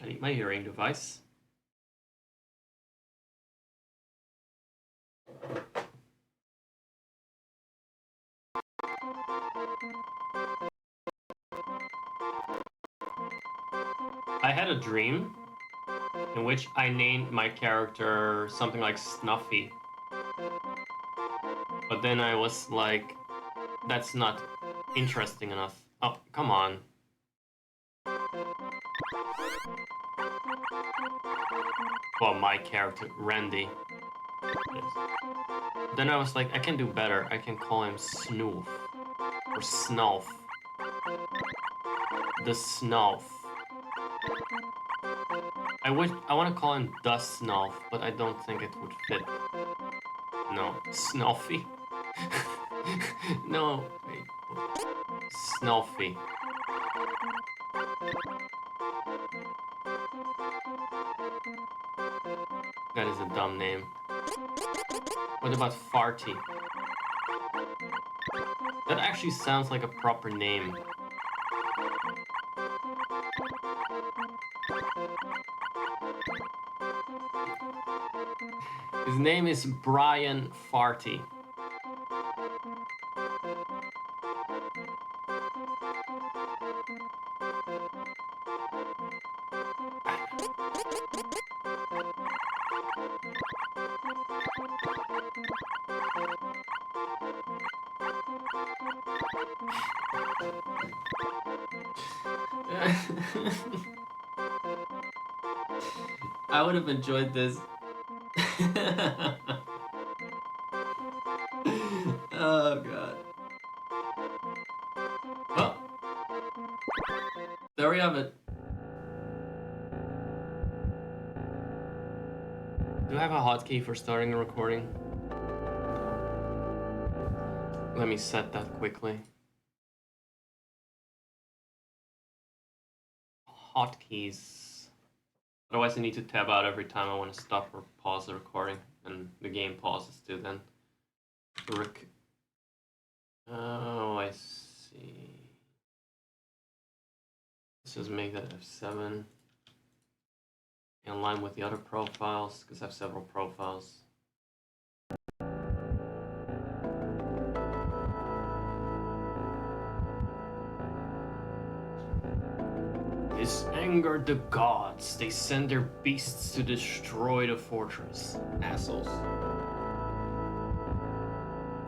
I need my hearing device. I had a dream in which I named my character something like Snuffy. But then I was like, that's not interesting enough. Oh, come on. Well, my character, Randy. Yes. Then I was like, I can do better. I can call him Snoof. Or Snulf. The Snulf. I want to call him the Snulf, but I don't think it would fit. No, Snulfy. No, wait. Snulfy. That is a dumb name. What about Farty? That actually sounds like a proper name. His name is Brian Farty. I would have enjoyed this. Oh god. Well, there we have it. Do I have a hotkey for starting the recording? Let me set that quickly. Hotkeys. Otherwise I need to tab out every time I want to stop or pause the recording, and the game pauses too then. Oh, I see. Let's just make that F7. In line with the other profiles, because I have several profiles. This angered the gods. They send their beasts to destroy the fortress. Assholes.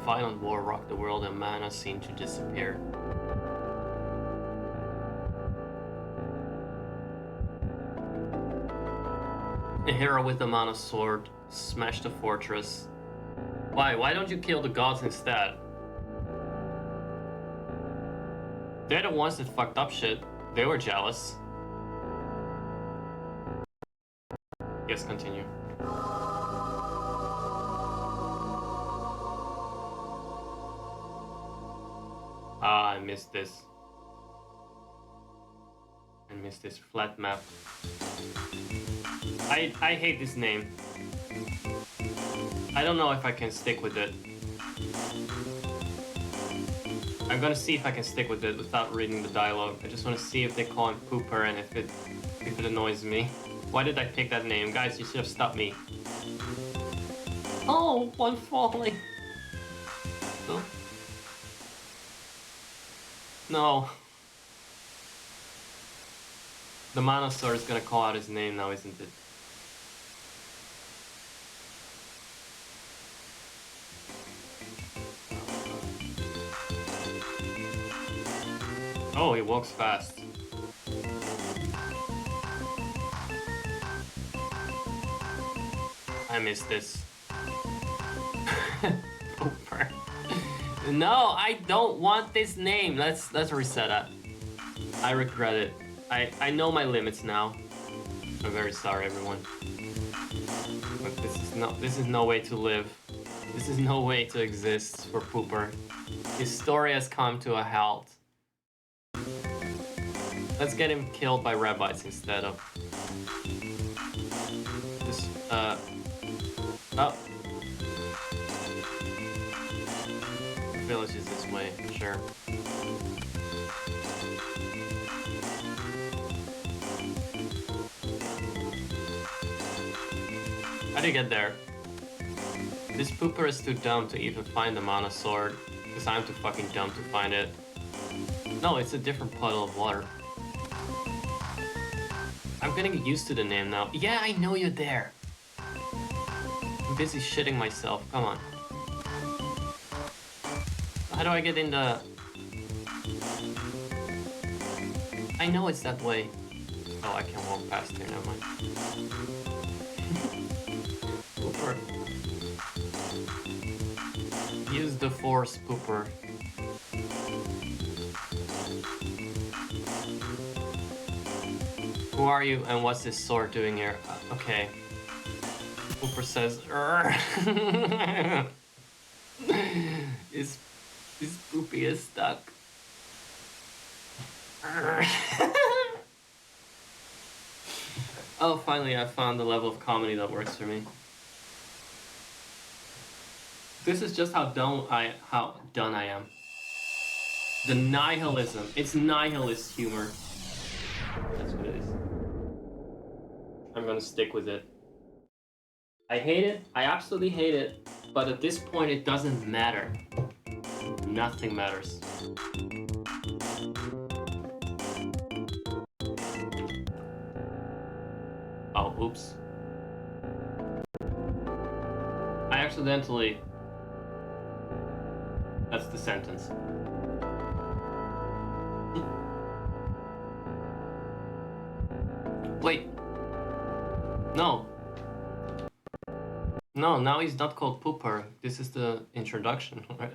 Violent war rocked the world and mana seemed to disappear. A hero with the mana sword smashed the fortress. Why? Why don't you kill the gods instead? They're the ones that fucked up shit. They were jealous. Yes, continue. Ah, I missed this. I missed this flat map. I hate this name. I don't know if I can stick with it. I'm gonna see if I can stick with it without reading the dialogue. I just want to see if they call him Pooper and if it annoys me. Why did I pick that name? Guys, you should have stopped me. Oh, one falling. No. No. The Manosaur is gonna call out his name now, isn't it? Oh, he walks fast. I missed this. Pooper. No, I don't want this name. Let's reset that. I regret it. I know my limits now. I'm very sorry, everyone. But this is no way to live. This is no way to exist for Pooper. His story has come to a halt. Let's get him killed by rabbits instead of this. Oh. The village is this way, sure. How do you get there? This pooper is too dumb to even find the mana sword. Because I'm too fucking dumb to find it. No, it's a different puddle of water. I'm gonna get used to the name now. Yeah, I know you're there. I'm busy shitting myself. Come on. How do I get in the... I know it's that way. Oh, I can walk past here. Never mind. Pooper. Use the force, pooper. Who are you and what's this sword doing here? Okay. Pooper says, This poopy is stuck. Oh, finally I found the level of comedy that works for me. This is just how done I am. The nihilism. It's nihilist humor. That's what it is. I'm gonna stick with it. I hate it. I absolutely hate it. But at this point, it doesn't matter. Nothing matters. Oh, oops. I accidentally... That's the sentence. Wait. No. No, now he's not called Pooper. This is the introduction, right?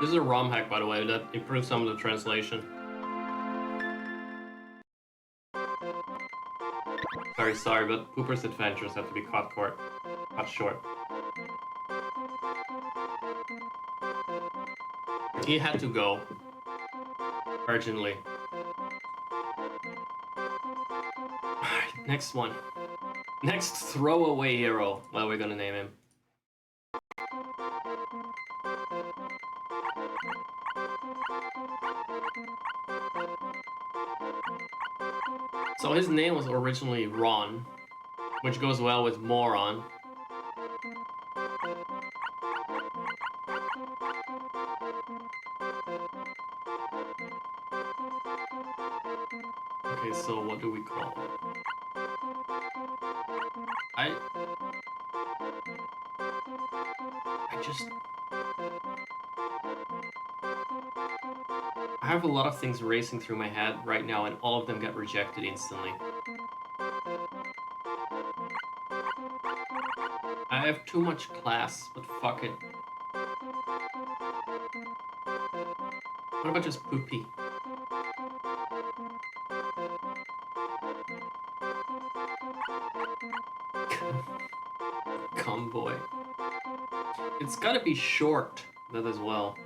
This is a ROM hack, by the way, that improves some of the translation. Very sorry, but Pooper's adventures have to be cut short. He had to go. Urgently. Alright, next one. Next throwaway hero. Well, we're gonna name him. So his name was originally Ron, which goes well with moron. Okay, so what do we call him? I have a lot of things racing through my head right now, and all of them get rejected instantly. I have too much class, but fuck it. What about just Poopy? Fukboi. It's gotta be short, that as well.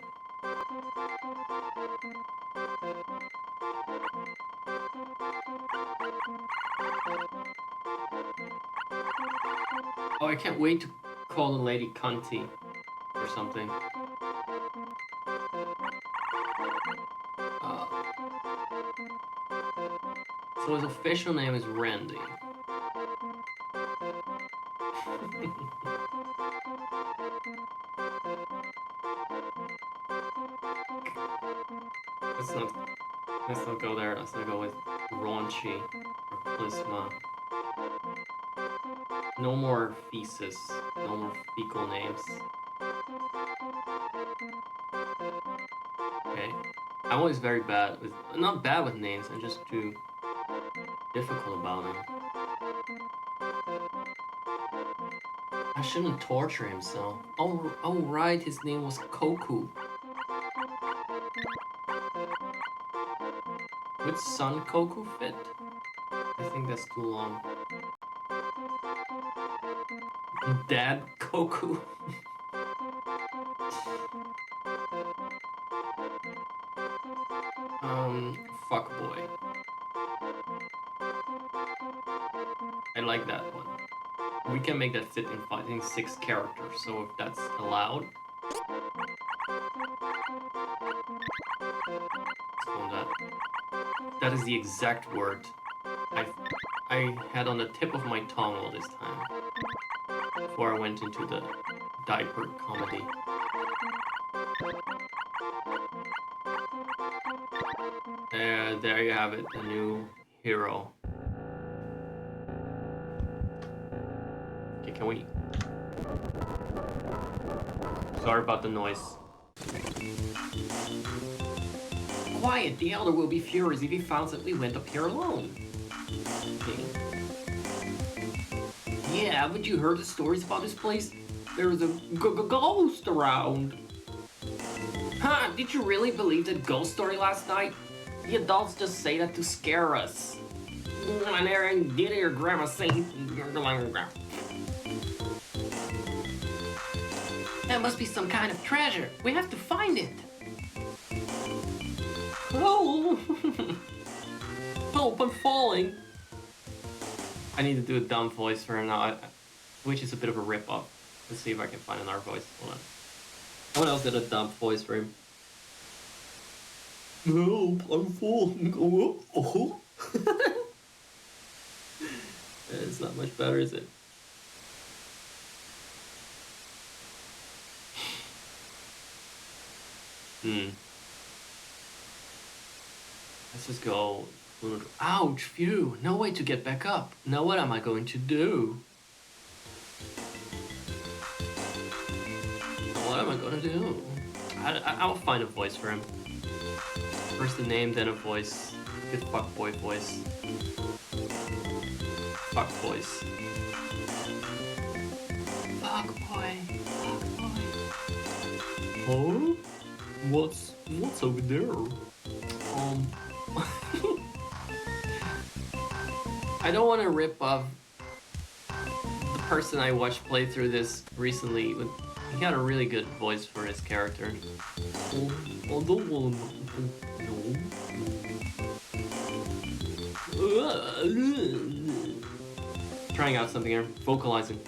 Oh, I can't wait to call the lady Cunty or something. So his official name is Randy. Let's not go there. Let's not go with raunchy or plasma. No more feces. No more fecal names. Okay. I'm always very bad with... Not bad with names, I'm just too difficult about them. I shouldn't torture him, so... Oh right, his name was Koku. Would Son Koku fit? I think that's too long. Dad Koku. Fukboi. I like that one. We can make that fit in 6 characters, so if that's allowed. Let's go on that. That is the exact word I had on the tip of my tongue all this time. Before I went into the diaper comedy. There you have it, the new hero. Okay, can we... Sorry about the noise. Quiet, the Elder will be furious if he finds that we went up here alone. Okay. Yeah, haven't you heard the stories about this place? There was a ghost around. Huh, did you really believe that ghost story last night? The adults just say that to scare us. And Aaron, did your grandma sing? That must be some kind of treasure. We have to find it. Oh! Help, I'm falling. I need to do a dumb voice for him now, which is a bit of a rip-off. Let's see if I can find another voice. Hold on. Someone else did a dumb voice for him. Help, I'm falling. Oh. It's not much better, is it? Let's just go. Ouch, phew, no way to get back up. Now what am I going to do? What am I gonna do? I'll find a voice for him. First the name, then a voice. Good Fukboi voice. Fuck voice. Fukboi. Huh? What's over there? I don't want to rip off the person I watched play through this recently. He got a really good voice for his character. I don't want to. Trying out something here. Vocalizing.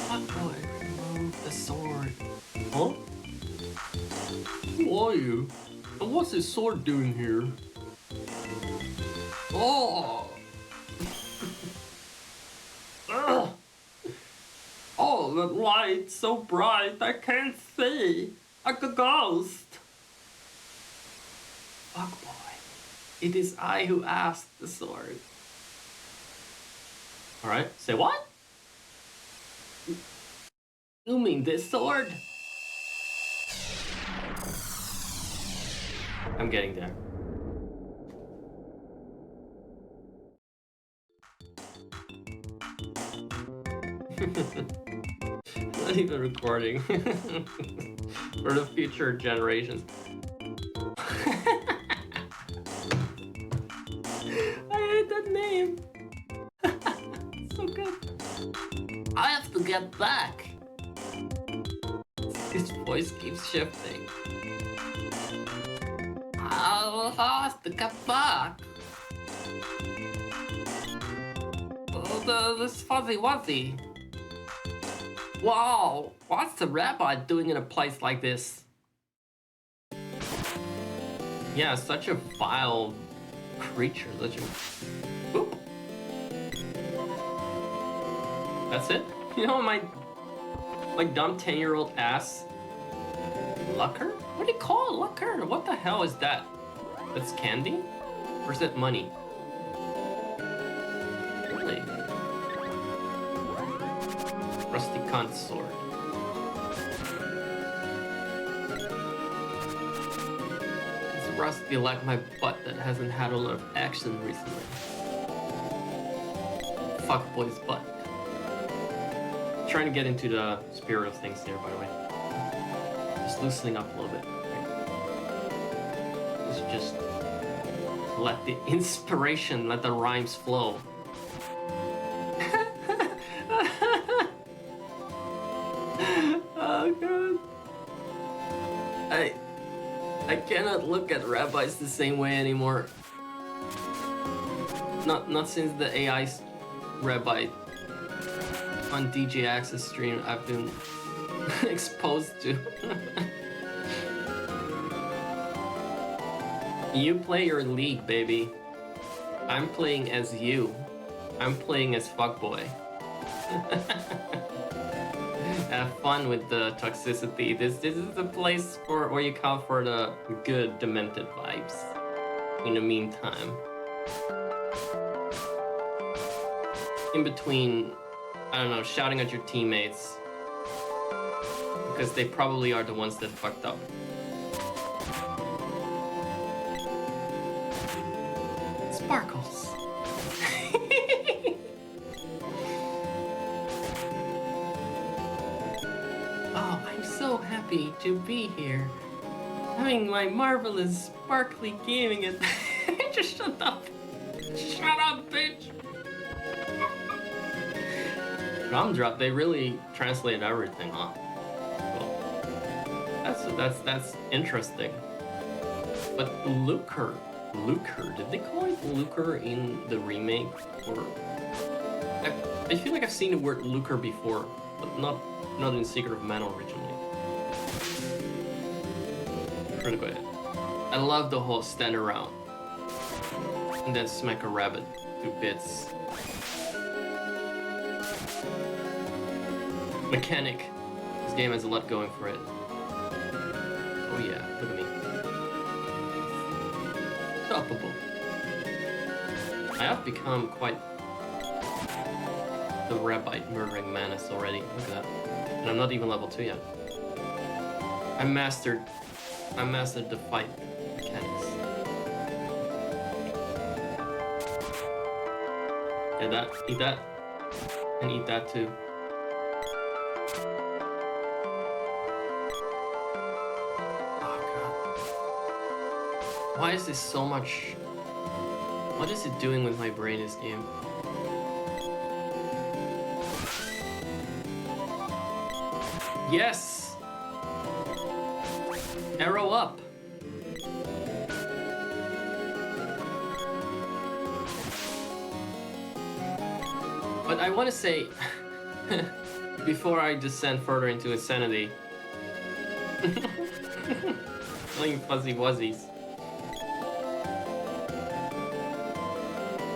Fukboi, remove the sword. Huh? Who are you? And what's this sword doing here? Oh! Oh, that light so bright I can't see. Like a ghost. Fukboi, it is I who asked the sword. Alright, say what? You mean this sword? I'm getting there. Not even recording. For the future generations. I hate that name. So good. I have to get back. His voice keeps shifting. I'll have to get back. Oh, this fuzzy wuzzy. Wow, what's the rabbi doing in a place like this? Yeah, such a vile creature. Such a... Boop. That's it? You know, my dumb 10-year-old ass. Lucker? What do you call it? Lucker? What the hell is that? That's candy? Or is that money? Really? Rusty cunt sword. It's rusty like my butt that hasn't had a lot of action recently. Fukboi's butt. Trying to get into the spirit of things there, by the way. Just loosening up a little bit. Right? Just let the inspiration, let the rhymes flow. Oh god. I cannot look at rabbis the same way anymore. Not since the AI rabbi on DJ Access stream I've been exposed to. You play your league, baby. I'm playing as you. I'm playing as Fukboi. Have fun with the toxicity. This is the place for where you come for the good demented vibes. In the meantime, in between, I don't know, shouting at your teammates because they probably are the ones that fucked up. Sparkles. Oh, I'm so happy to be here. Having my marvelous sparkly gaming and just shut up. Shut up, bitch. Drum drop, they really translated everything, huh? Well, that's interesting. But Lucre, did they call it Lucre in the remake? Or I feel like I've seen the word Lucre before, but not in Secret of Mana originally. Pretty good. I love the whole stand around and then smack a rabbit to bits mechanic. This game has a lot going for it. Oh yeah, look at me. Stoppable. I have become quite the rabbit murdering menace already. Look at that. And I'm not even level 2 yet. I mastered the fight mechanics. Yeah, that, eat that, and eat that too. Oh god. Why is this so much? What is it doing with my brain this game? Yes! Arrow up! But I want to say, before I descend further into insanity, playing fuzzy wuzzies,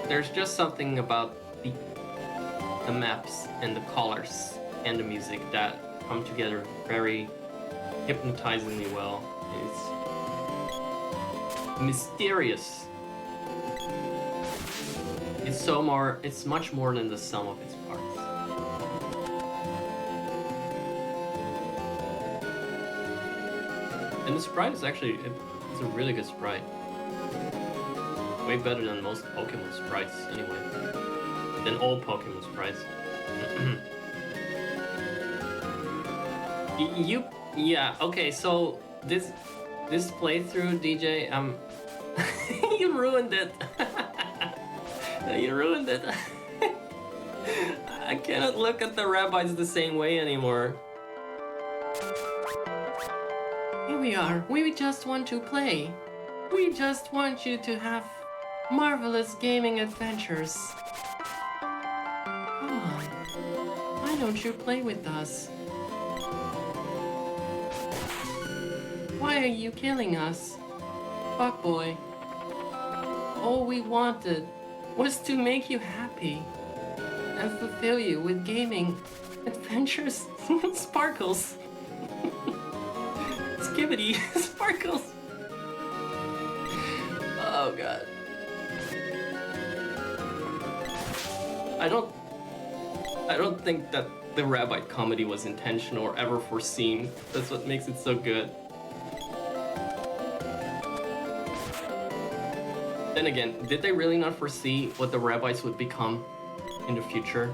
there's just something about the maps and the colors and the music that come together very hypnotizingly well. It's mysterious. It's much more than the sum of its parts. And the sprite is actually, it's a really good sprite. Way better than most Pokemon sprites anyway. Than all Pokemon sprites. Yeah, okay, so this playthrough, DJ, you ruined it. You ruined it. I cannot look at the rabbis the same way anymore. Here we are. We just want to play. We just want you to have marvelous gaming adventures. Come on. Why don't you play with us? Why are you killing us? Fukboi. All we wanted was to make you happy and fulfill you with gaming adventures. Sparkles. Skibbity. Sparkles. Oh god. I don't think that the rabbit comedy was intentional or ever foreseen. That's what makes it so good. Then again, did they really not foresee what the rabbis would become in the future?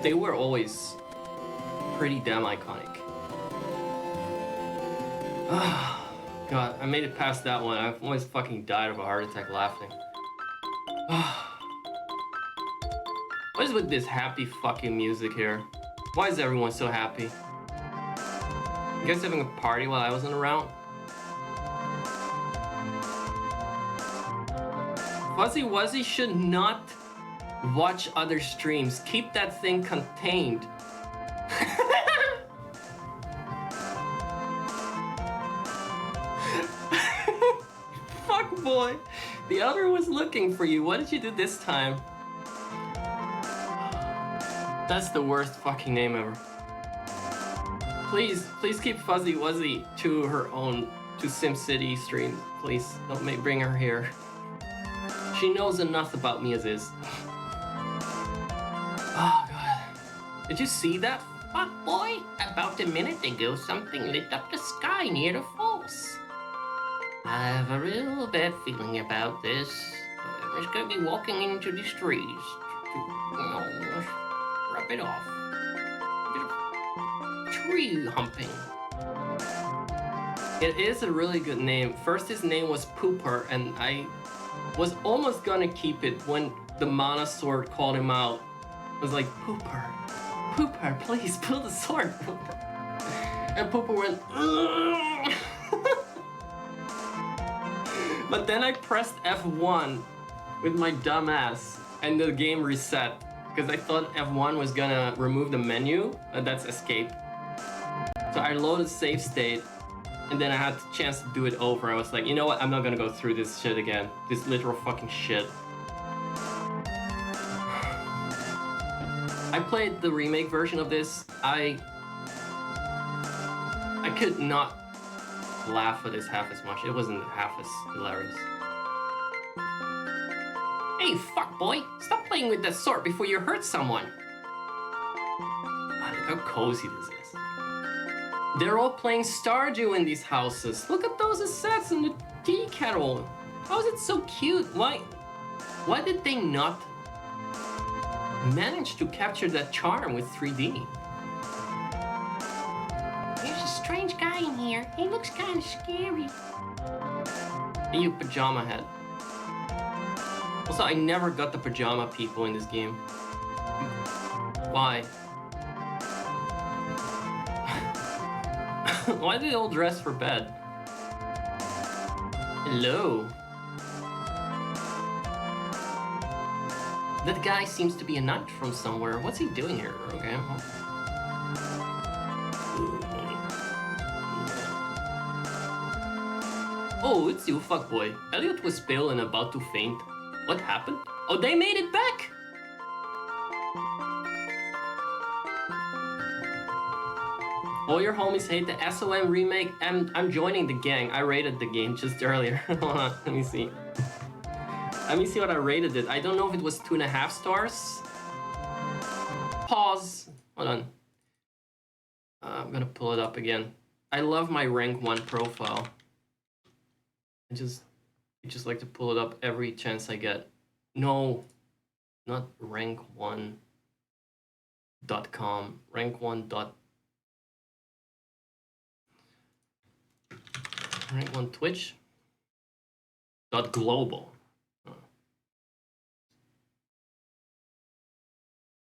They were always pretty damn iconic. God, I made it past that one. I've almost fucking died of a heart attack laughing. What is with this happy fucking music here? Why is everyone so happy? You guys having a party while I wasn't around? Fuzzy Wuzzy should not watch other streams. Keep that thing contained. Fukboi! The other was looking for you. What did you do this time? That's the worst fucking name ever. Please keep Fuzzy Wuzzy to her own, to SimCity streams. Please, don't bring her here. She knows enough about me as is. Oh god. Did you see that, Fukboi? About a minute ago, something lit up the sky near the falls. I have a real bad feeling about this. I'm just gonna be walking into these trees to, rub it off. Tree humping. It is a really good name. First his name was Pooper, and I was almost gonna keep it when the Mana Sword called him out. I was like, Pooper, please pull the sword, Pooper. And Pooper went, ugh. But then I pressed F1 with my dumb ass, and the game reset. Because I thought F1 was gonna remove the menu, that's escape. So I loaded save state, and then I had the chance to do it over. I was like, you know what, I'm not gonna go through this shit again. This literal fucking shit. I played the remake version of this. I could not laugh at this half as much. It wasn't half as hilarious. Hey, Fukboi, stop playing with that sword before you hurt someone. Ah, look how cozy this is. They're all playing Stardew in these houses. Look at those assets in the tea kettle. How is it so cute? Why did they not manage to capture that charm with 3D? There's a strange guy in here. He looks kind of scary. Hey, you pajama head. Also, I never got the pajama people in this game. Why? Why do they all dress for bed? Hello. That guy seems to be a knight from somewhere. What's he doing here? Okay. Oh, it's you, Fukboi. Elliot was pale and about to faint. What happened? Oh, they made it back! All your homies hate the SOM remake. I'm joining the gang. I rated the game just earlier. Hold on, let me see. Let me see what I rated it. I don't know if it was 2.5 stars. Pause. Hold on. I'm gonna pull it up again. I love my rank 1 profile. I just like to pull it up every chance I get. No, not rank1.com. Rank1. Rank1 Twitch. .global.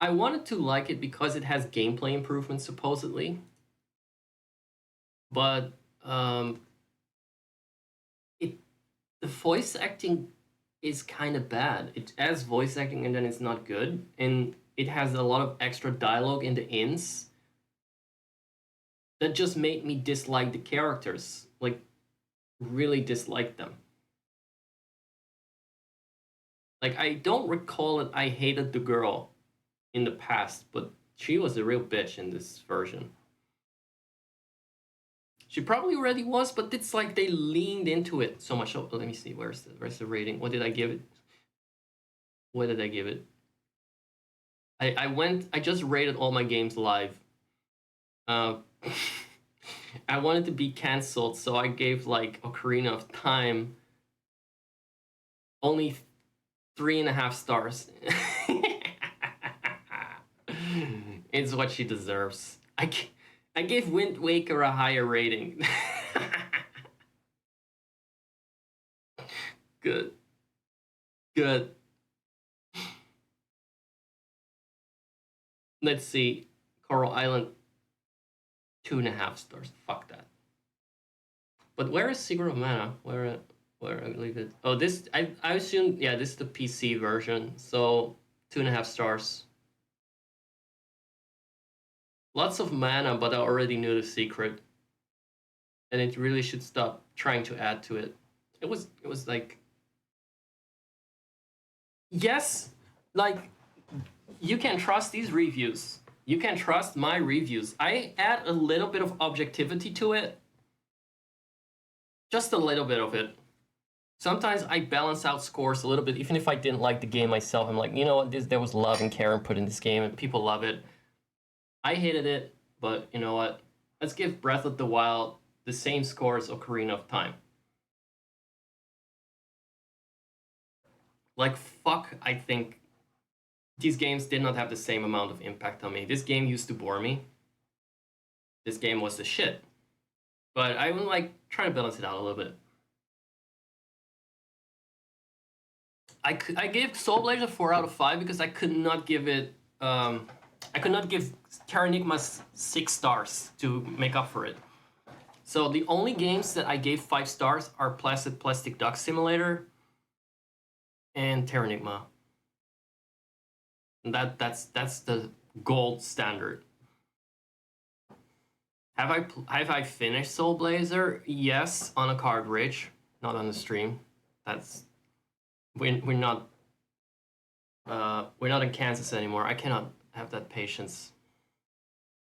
I wanted to like it because it has gameplay improvements supposedly, but the voice acting is kind of bad. It adds voice acting and then it's not good, and it has a lot of extra dialogue in the ins that just made me dislike the characters, like really dislike them. Like, I don't recall that I hated the girl in the past, but she was a real bitch in this version. She probably already was, but it's like they leaned into it so much. Oh, let me see, where's the rating? What did I give it? What did I give it? I just rated all my games live. I wanted to be cancelled, so I gave like Ocarina of Time only 3.5 stars. It's what she deserves. I gave Wind Waker a higher rating. Good. Let's see. Coral Island. 2.5 stars. Fuck that. But where is Secret of Mana? Where I leave it? Oh, this I assume, yeah, this is the PC version. So 2.5 stars. Lots of mana, but I already knew the secret, and it really should stop trying to add to it. It was like, yes, like, you can trust these reviews. You can trust my reviews. I add a little bit of objectivity to it. Just a little bit of it. Sometimes I balance out scores a little bit, even if I didn't like the game myself. I'm like, you know what, there was love and care put in this game, and people love it. I hated it, but you know what? Let's give Breath of the Wild the same score as Ocarina of Time. Like, fuck, I think these games did not have the same amount of impact on me. This game used to bore me. This game was the shit. But I would like try to balance it out a little bit. I gave Soul Blaze a 4 out of 5 because I could not give it I could not give Terranigma 6 stars to make up for it. So the only games that I gave 5 stars are Placid Plastic Duck Simulator and Terranigma. And that's the gold standard. Have I finished Soul Blazer? Yes, on a card ridge, not on the stream. That's we're not in Kansas anymore. I cannot have that patience.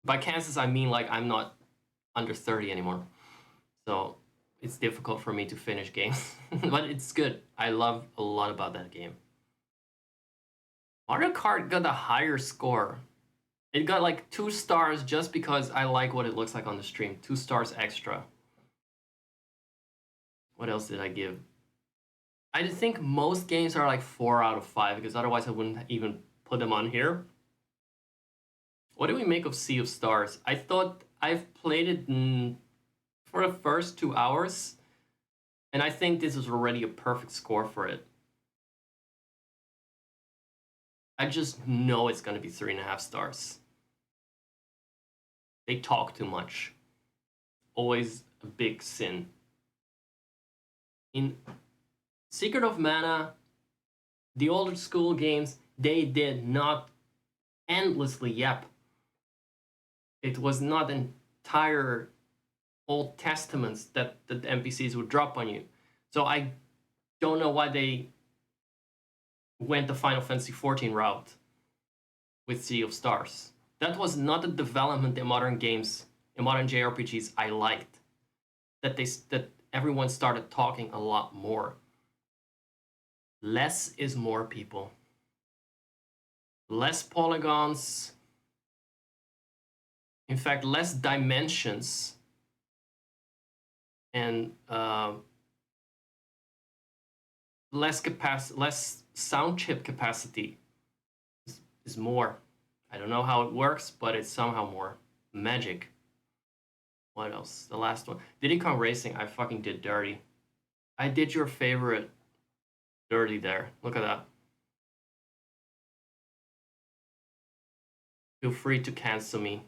By Kansas, I mean like I'm not under 30 anymore, so it's difficult for me to finish games. But it's good. I love a lot about that game. Mario Kart got a higher score. It got like 2 stars just because I like what it looks like on the stream. 2 stars extra. What else did I give? I think most games are like 4 out of 5 because otherwise I wouldn't even put them on here. What do we make of Sea of Stars? I thought I've played it for the first 2 hours, and I think this is already a perfect score for it. I just know it's going to be 3.5 stars. They talk too much. Always a big sin. In Secret of Mana, the older school games, they did not endlessly yap. It was not entire Old Testaments that the NPCs would drop on you. So I don't know why they went the Final Fantasy XIV route with Sea of Stars. That was not a development in modern games, in modern JRPGs I liked. That everyone started talking a lot more. Less is more, people. Less polygons. In fact, less dimensions. And less sound chip capacity is more. I don't know how it works, but it's somehow more. Magic. What else? The last one. Diddy Kong Racing, I fucking did dirty. I did your favorite dirty there. Look at that. Feel free to cancel me.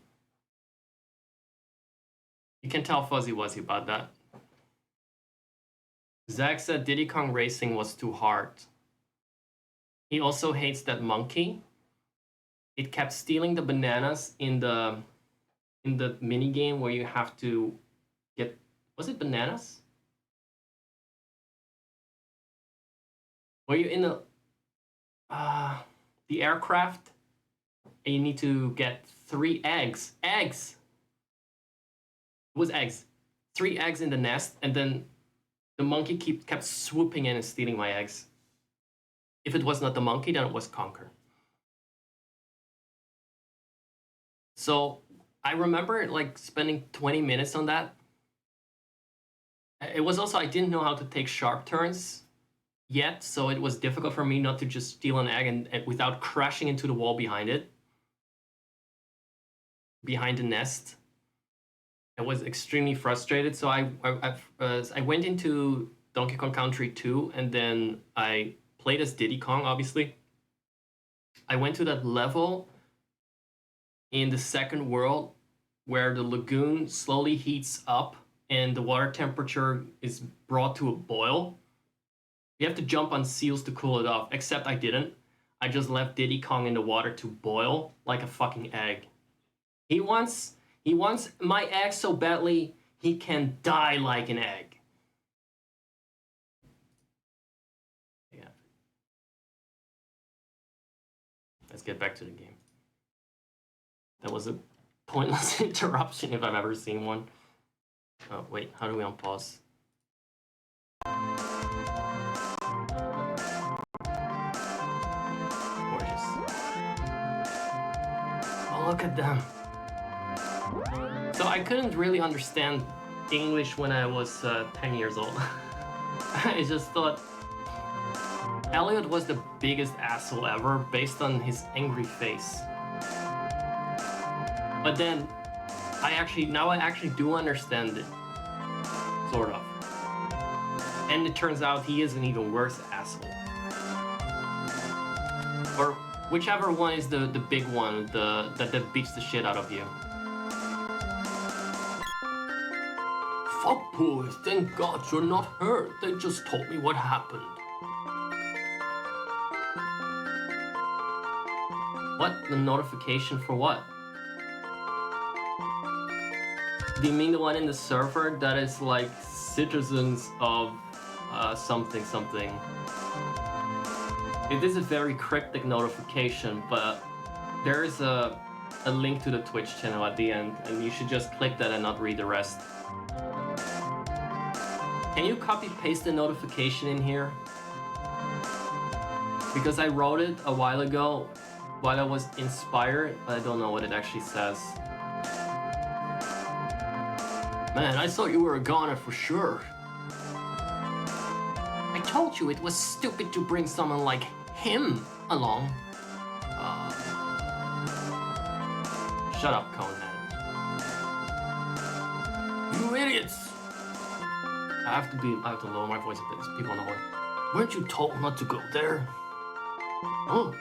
You can tell Fuzzy Wuzzy about that. Zach said Diddy Kong Racing was too hard. He also hates that monkey. It kept stealing the bananas in the mini game where you have to get, was it bananas? Where you're in the aircraft and you need to get 3 eggs. Eggs! It was eggs. 3 eggs in the nest, and then the monkey kept swooping in and stealing my eggs. If it was not the monkey, then it was Conker. So I remember like spending 20 minutes on that. It was also, I didn't know how to take sharp turns yet, so it was difficult for me not to just steal an egg and without crashing into the wall behind it. Behind the nest. I was extremely frustrated, so I went into Donkey Kong Country 2, and then I played as Diddy Kong, obviously. I went to that level in the second world where the lagoon slowly heats up and the water temperature is brought to a boil. You have to jump on seals to cool it off, except I didn't. I just left Diddy Kong in the water to boil like a fucking egg. He wants my egg so badly he can die like an egg. Yeah. Let's get back to the game. That was a pointless interruption if I've ever seen one. Oh, wait, how do we unpause? Gorgeous. Oh, look at them. So I couldn't really understand English when I was 10 years old. I just thought Elliot was the biggest asshole ever based on his angry face. But then I actually do understand it. Sort of. And it turns out he is an even worse asshole. Or whichever one is the big one that beats the shit out of you. Fukboi, thank God you're not hurt. They just told me what happened. What? The notification for what? Do you mean the one in the server that is like citizens of something something? It is a very cryptic notification, but there is a link to the Twitch channel at the end, and you should just click that and not read the rest. Can you copy paste the notification in here? Because I wrote it a while ago while I was inspired, but I don't know what it actually says. Man, I thought you were a goner for sure. I told you it was stupid to bring someone like him along. Shut up, Conehead. You idiots! I have to lower my voice a bit, so people know it. Weren't you told not to go there? Oh.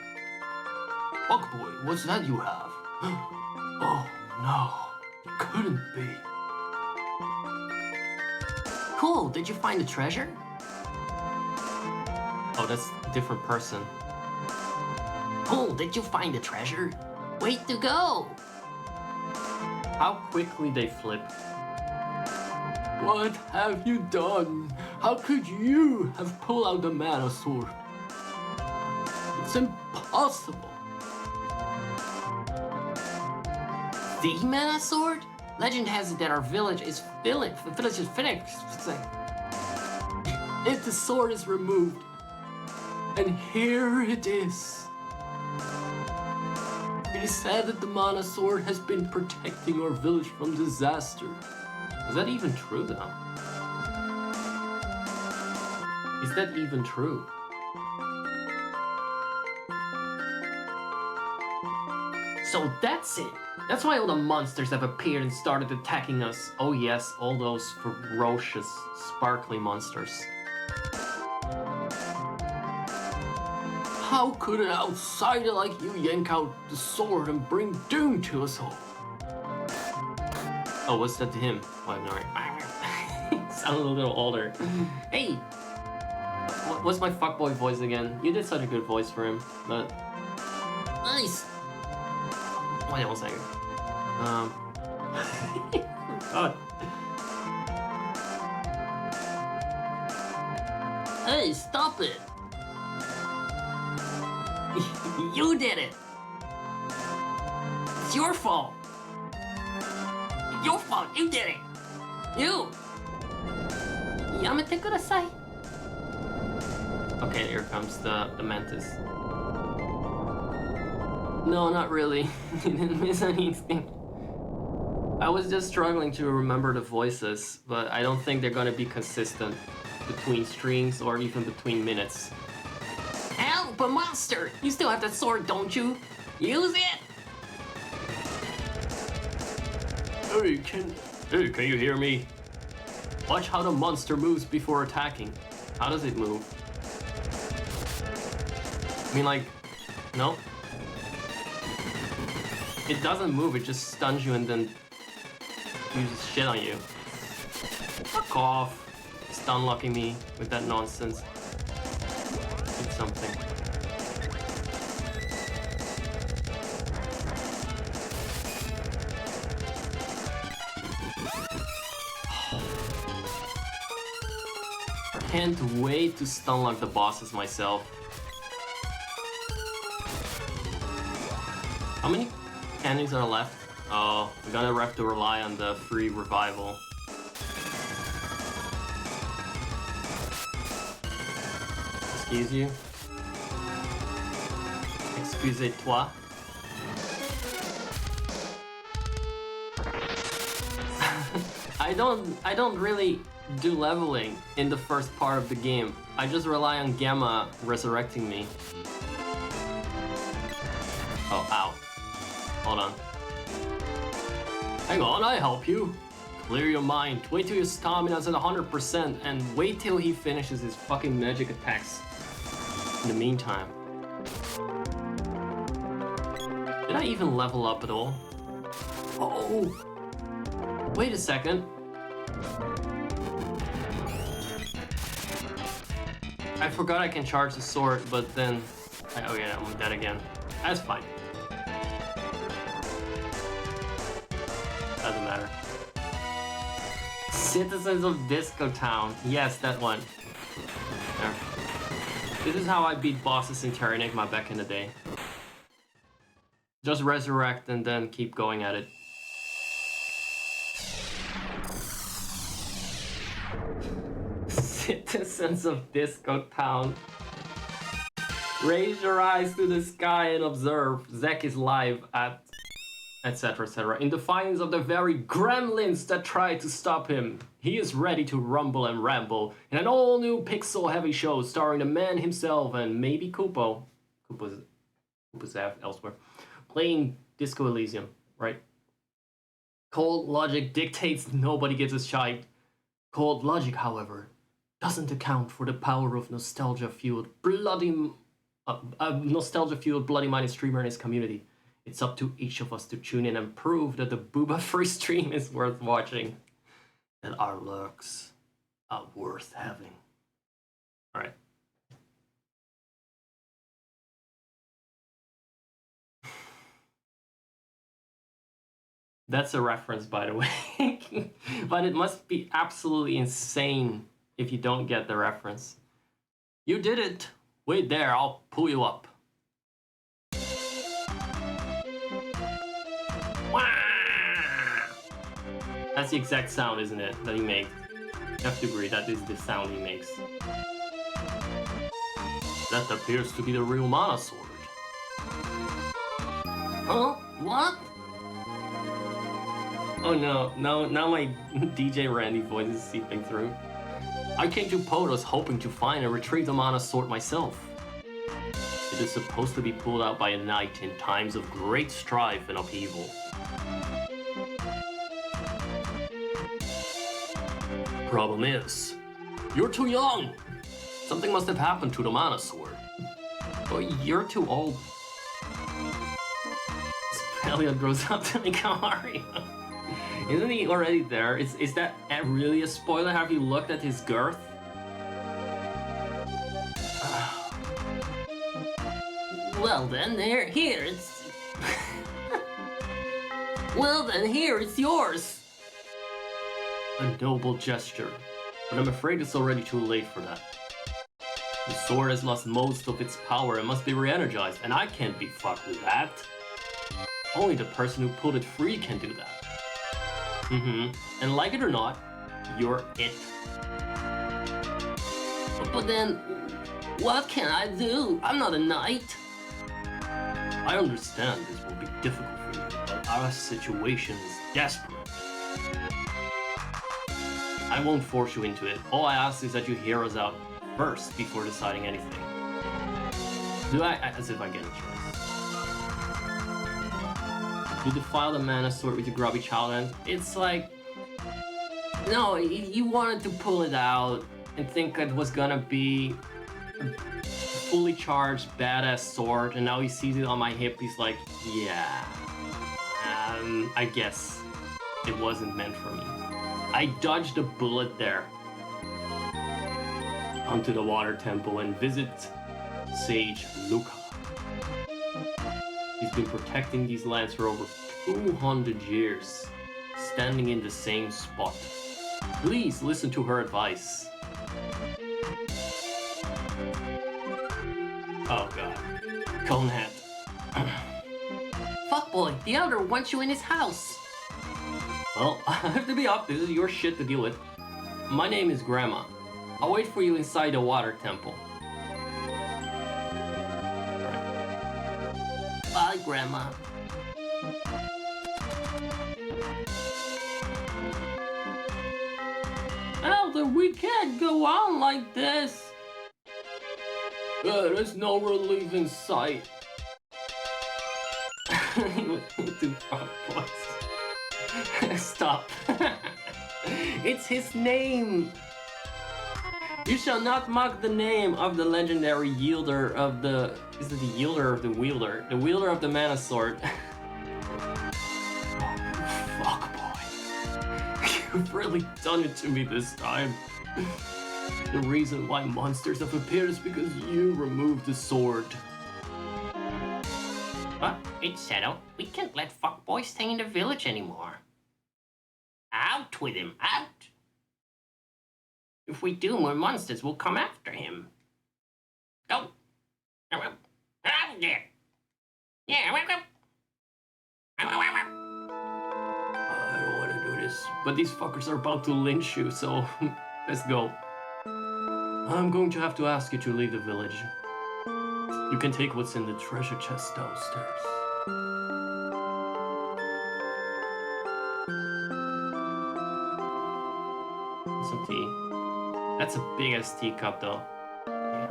Fukboi, what's that you have? Oh, no. It couldn't be. Cool, did you find the treasure? Oh, that's a different person. Cool, did you find the treasure? Way to go! How quickly they flip. What have you done? How could you have pulled out the mana sword? It's impossible. The mana sword? Legend has it that our village is finished. If the sword is removed, and here it is. It is said that the mana sword has been protecting our village from disaster. Is that even true though? Is that even true? So that's it. That's why all the monsters have appeared and started attacking us. Oh yes, all those ferocious, sparkly monsters. How could an outsider like you yank out the sword and bring doom to us all? Oh, what's that to him? Oh, I have no idea. Sound a little older. Hey! What's my fuckboy voice again? You did such a good voice for him, but... Nice! Wait one second. God. Hey, stop it! You did it! It's your fault! Your fault! You did it! You! Yamete kudasai! Okay, here comes the mantis. No, not really. You didn't miss anything. I was just struggling to remember the voices, but I don't think they're gonna be consistent between streams or even between minutes. Help, a monster! You still have that sword, don't you? Use it! Hey, can you hear me? Watch how the monster moves before attacking. How does it move? I mean, like, no? It doesn't move, it just stuns you and then uses shit on you. Fuck off. Stun locking me with that nonsense. Eat something. Can't wait to stun lock the bosses myself. How many candies are left? Oh, we're gonna have to rely on the free revival. Excuse you. Excusez-toi. I don't really do leveling in the first part of the game. I just rely on Gamma resurrecting me. Oh, ow. Hold on. Hang on, I help you. Clear your mind. Wait till your stamina's at 100% and wait till he finishes his fucking magic attacks. In the meantime. Did I even level up at all? Oh! Wait a second. I forgot I can charge the sword, but then... Oh yeah, I'm dead again. That's fine. Doesn't matter. Citizens of Disco Town. Yes, that one. There. This is how I beat bosses in Terra Enigma back in the day. Just resurrect and then keep going at it. Citizens of Disco Town. Raise your eyes to the sky and observe. Zack is live at... etc, etc. In defiance of the very gremlins that try to stop him. He is ready to rumble and ramble in an all-new pixel-heavy show starring the man himself and maybe Kupo. Kupo's elsewhere. Playing Disco Elysium, right? Cold logic dictates nobody gets a shite. Cold logic, however, doesn't account for the power of nostalgia-fueled bloody minded streamer in his community. It's up to each of us to tune in and prove that the booba-free stream is worth watching. That our lurks are worth having. Alright. That's a reference, by the way. But it must be absolutely insane if you don't get the reference. You did it! Wait there, I'll pull you up. That's the exact sound, isn't it, that he makes? You have to agree, that is the sound he makes. That appears to be the real mana sword. Huh? What? Oh no, now my DJ Randy voice is seeping through. I came to Potos hoping to find and retrieve the mana sword myself. It is supposed to be pulled out by a knight in times of great strife and upheaval. Problem is, you're too young. Something must have happened to the mana sword. Oh, you're too old. Spelliot grows up to make a Mario. Isn't he already there? Is that really a spoiler? Have you looked at his girth? Well then, here it's... Well then, here it's yours. A noble gesture, but I'm afraid it's already too late for that. The sword has lost most of its power and must be re-energized, and I can't be fucked with that. Only the person who pulled it free can do that. And like it or not, you're it. But then, what can I do? I'm not a knight. I understand this will be difficult for you, but our situation is desperate. I won't force you into it. All I ask is that you hear us out first before deciding anything. Do I? As if I get a choice. You defile the mana sword with your grubby child hand. It's like... No, you wanted to pull it out and think it was gonna be a fully charged badass sword, and now he sees it on my hip, he's like, yeah, I guess it wasn't meant for me. I dodged a bullet there. Onto the water temple and visit Sage Luca. He's been protecting these lands for over 200 years, standing in the same spot. Please listen to her advice. Oh god. Conehead. Fuckboy, the Elder wants you in his house. Well, I have to be off. This is your shit to deal with. My name is Grandma. I'll wait for you inside the water temple. Right. Bye, Grandma. Elder, we can't go on like this. There's no relief in sight. Too far, boys. Stop. It's his name. You shall not mock the name of the legendary yielder of the... Is it the yielder or the wielder? The wielder of the mana sword. Fuck, boy. You've really done it to me this time. The reason why monsters have appeared is because you removed the sword. What? It's settled. We can't let Fukboi stay in the village anymore. Out with him, out! If we do, more monsters will come after him. Go! Out there! Yeah, I don't want to do this, but these fuckers are about to lynch you, so let's go. I'm going to have to ask you to leave the village. You can take what's in the treasure chest downstairs. Some tea. That's a big-ass teacup, though. Yeah.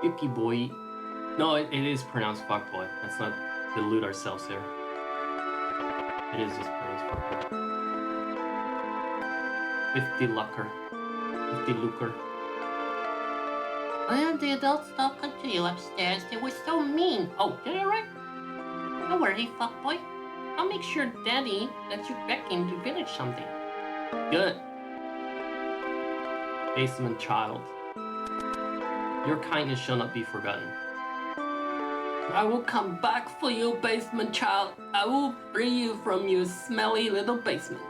Icky boy. No, it is pronounced fuckboy. Let's not delude ourselves here. It is just pronounced fuckboy. 50 lucker. 50 lucre. Well, the adults talking to you upstairs. They were so mean. Oh, did I right? Don't worry, fuckboy. I'll make sure Daddy lets you back into the village someday. Good. Basement child. Your kindness shall not be forgotten. I will come back for you, basement child. I will free you from your smelly little basement.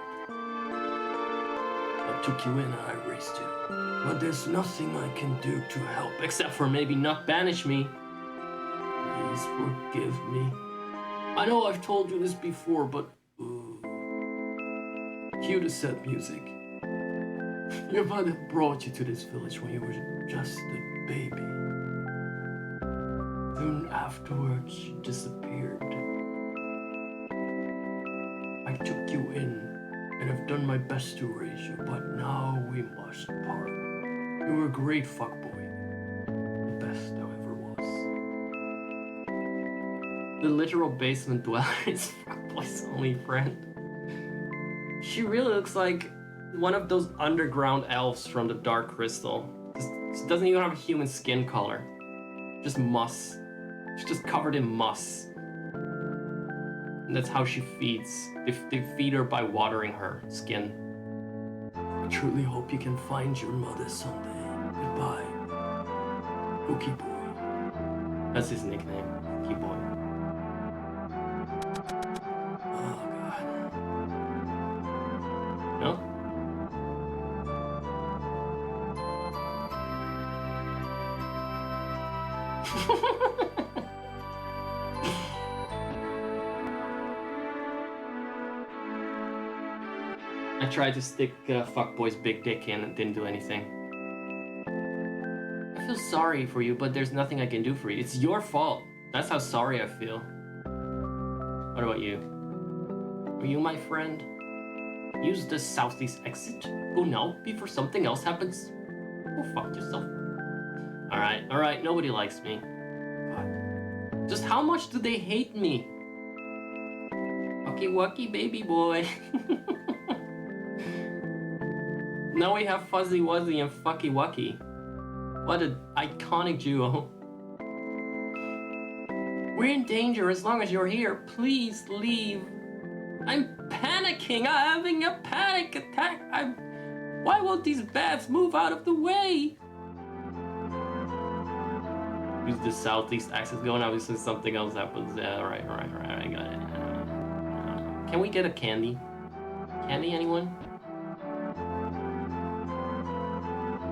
I took you in and I raised you. But there's nothing I can do to help, except for maybe not banish me. Please forgive me. I know I've told you this before, but... Cue the set music. Your mother brought you to this village when you were just a baby. Soon afterwards, she disappeared. I took you in and have done my best to raise you, but now we must part. You were a great fuckboy. The best there ever was. The literal basement dweller is Fuckboy's only friend. She really looks like one of those underground elves from the Dark Crystal. She doesn't even have a human skin color. Just muss. She's just covered in muss. And that's how she feeds. They feed her by watering her skin. I truly hope you can find your mother someday. Goodbye. Cookie Boy. That's his nickname. Cookie Boy. Oh god. No? I tried to stick Fuckboy's big dick in and didn't do anything. I feel sorry for you, but there's nothing I can do for you. It's your fault. That's how sorry I feel. What about you? Are you my friend? Use the southeast exit. Go now before something else happens. Go fuck yourself. Alright, nobody likes me. God. Just how much do they hate me? Wucky wucky baby boy. Now we have Fuzzy Wuzzy and Fucky Wucky. What an iconic duo. We're in danger as long as you're here. Please leave. I'm panicking. I'm having a panic attack. Why won't these bats move out of the way? Use the southeast axis going. Obviously, something else happens. Yeah, right. I got it. Can we get a candy? Candy, anyone?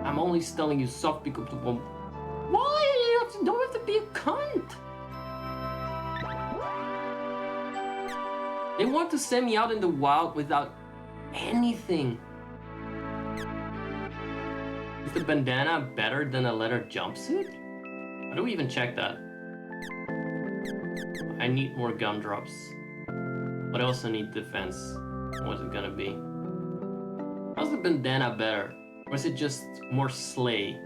I'm only telling you soft because of one. Why? You don't have to be a cunt. They want to send me out in the wild without anything. Is the bandana better than a leather jumpsuit? How do we even check that? I need more gumdrops. But I also need defense. What's it gonna be? How's the bandana better? Or is it just more slay?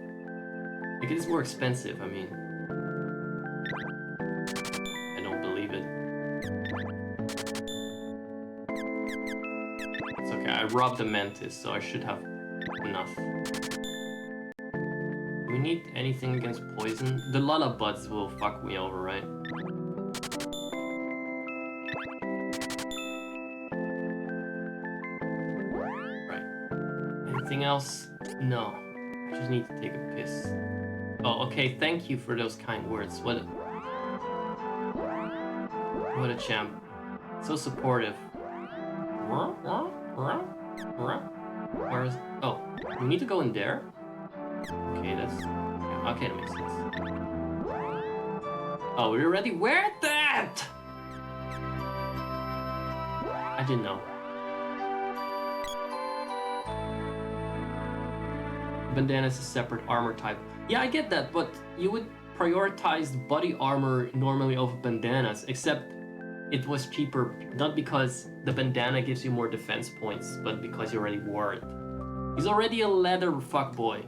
Like, it's more expensive, I mean. I don't believe it. It's okay, I robbed the mantis, so I should have enough. Do we need anything against poison? The lullabuds will fuck me over, right? Right. Anything else? No. I just need to take a piss. Oh, okay, thank you for those kind words. What a champ. So supportive. Where is... Oh, we need to go in there? Okay, that's... Okay, that makes sense. Oh, we already wear that! I didn't know. Bandana is a separate armor type. Yeah, I get that, but you would prioritize body armor normally over bandanas, except it was cheaper, not because the bandana gives you more defense points, but because you already wore it. He's already a leather fuckboy.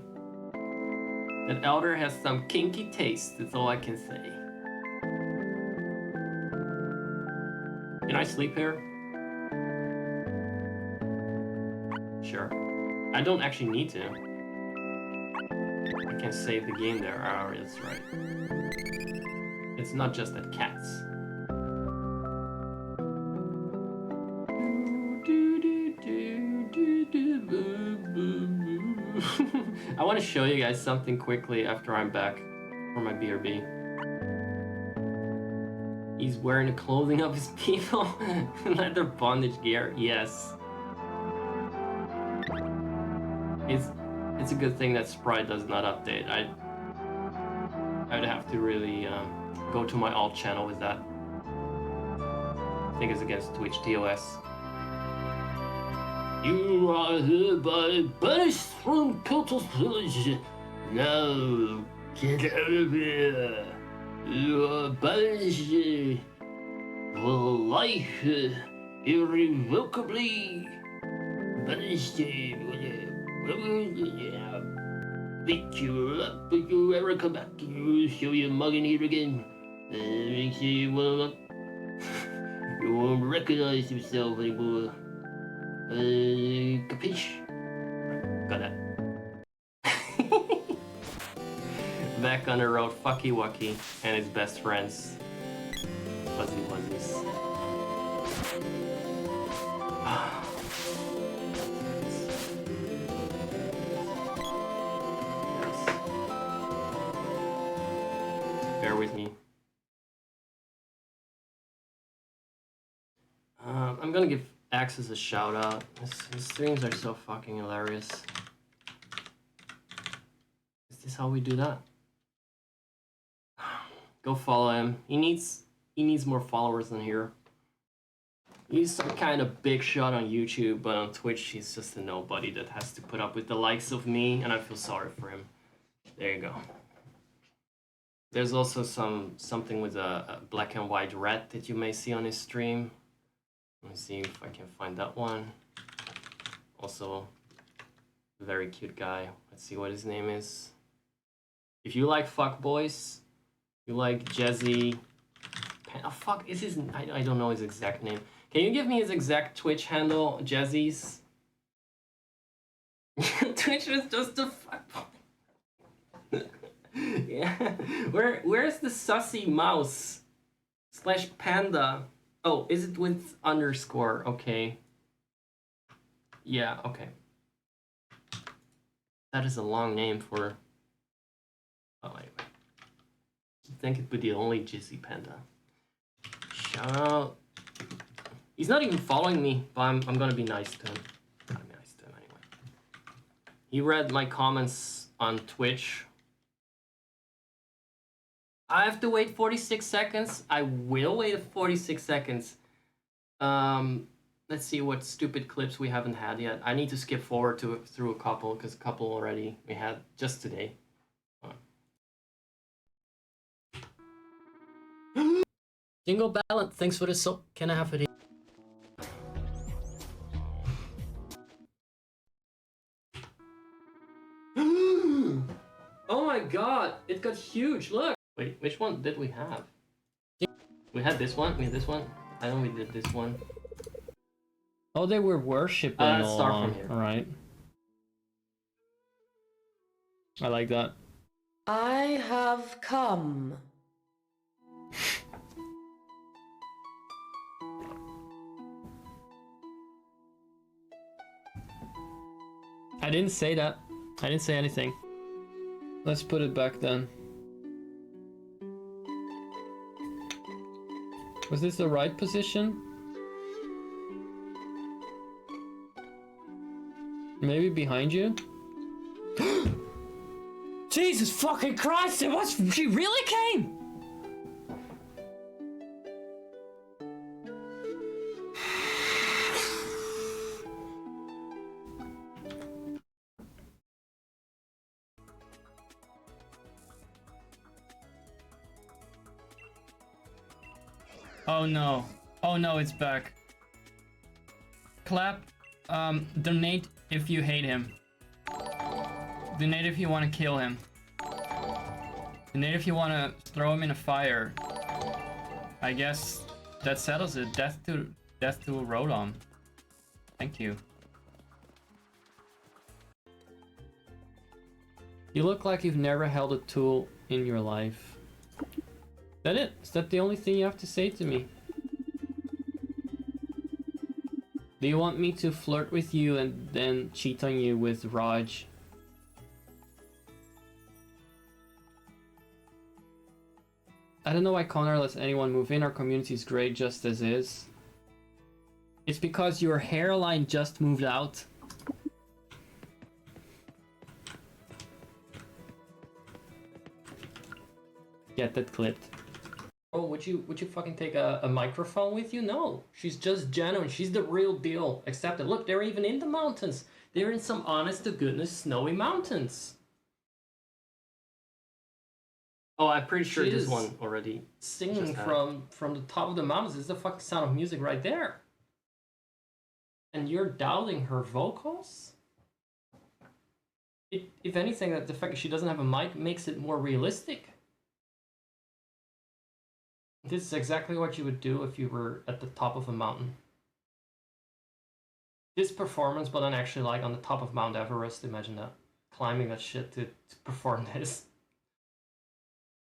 That elder has some kinky taste, that's all I can say. Can I sleep here? Sure. I don't actually need to. I can save the game there. Oh, that's right. It's not just that cats. I want to show you guys something quickly after I'm back for my BRB. He's wearing the clothing of his people. Leather bondage gear, yes. It's a good thing that Sprite does not update. I'd have to really go to my alt channel with that. I think it's against Twitch TOS. You are hereby banished from Kotal's village. Now get out of here. You are banished for life, irrevocably banished. Beat you up if you ever come back. You show your mug in here again. Make sure you won't recognize yourself anymore. Capiche? Got that. Back on the road, Fucky Wucky and his best friends. Fuzzy Wuzzies. Bear with me. I'm gonna give Axis a shout out. His streams are so fucking hilarious. Is this how we do that? Go follow him. He needs more followers than here. He's some kind of big shot on YouTube, but on Twitch he's just a nobody that has to put up with the likes of me, and I feel sorry for him. There you go. There's also something with a black and white rat that you may see on his stream. Let me see if I can find that one. Also, a very cute guy. Let's see what his name is. If you like fuckboys, you like Jezzy. Oh, fuck, is his... I don't know his exact name. Can you give me his exact Twitch handle, Jezzy's? Twitch was just a fuckboy. Yeah. Where's the sussy mouse / panda? Oh, is it with underscore? Okay. Yeah, okay. That is a long name for... Oh, anyway. I think it would be the only Jizzy Panda. Shout out. He's not even following me, but I'm gonna be nice to him. I'm nice to him anyway. He read my comments on Twitch. I have to wait 46 seconds. I will wait 46 seconds. Let's see what stupid clips we haven't had yet. I need to skip forward through a couple, because a couple already we had just today. Jingle Balance, thanks for the soap. Can I have it? Oh my god, it got huge, look! Wait, which one did we have? We had this one, we had this one. I know we did this one. Oh, they were worshipping Let's all start along. from here. Alright. I like that. I have come. I didn't say that. I didn't say anything. Let's put it back then. Was this the right position? Maybe behind you? Jesus fucking Christ! It was. She really came! Oh no. Oh no, it's back. Clap. Donate if you hate him. Donate if you want to kill him. Donate if you want to throw him in a fire. I guess that settles it. Death to Rotom. Thank you. You look like you've never held a tool in your life. Is that it? Is that the only thing you have to say to me? Do you want me to flirt with you and then cheat on you with Raj? I don't know why Connor lets anyone move in. Our community is great just as is. It's because your hairline just moved out. Get that clipped. Oh, would you fucking take a microphone with you? No, she's just genuine. She's the real deal. Accept it. Look, they're even in the mountains. They're in some honest to goodness snowy mountains. Oh, I'm pretty sure She this is one already. Singing just had from the top of the mountains. This is the fucking sound of music right there. And you're doubting her vocals? If anything, that the fact that she doesn't have a mic makes it more realistic. This is exactly what you would do if you were at the top of a mountain. This performance, but then actually like on the top of Mount Everest, imagine that. Climbing that shit to perform this.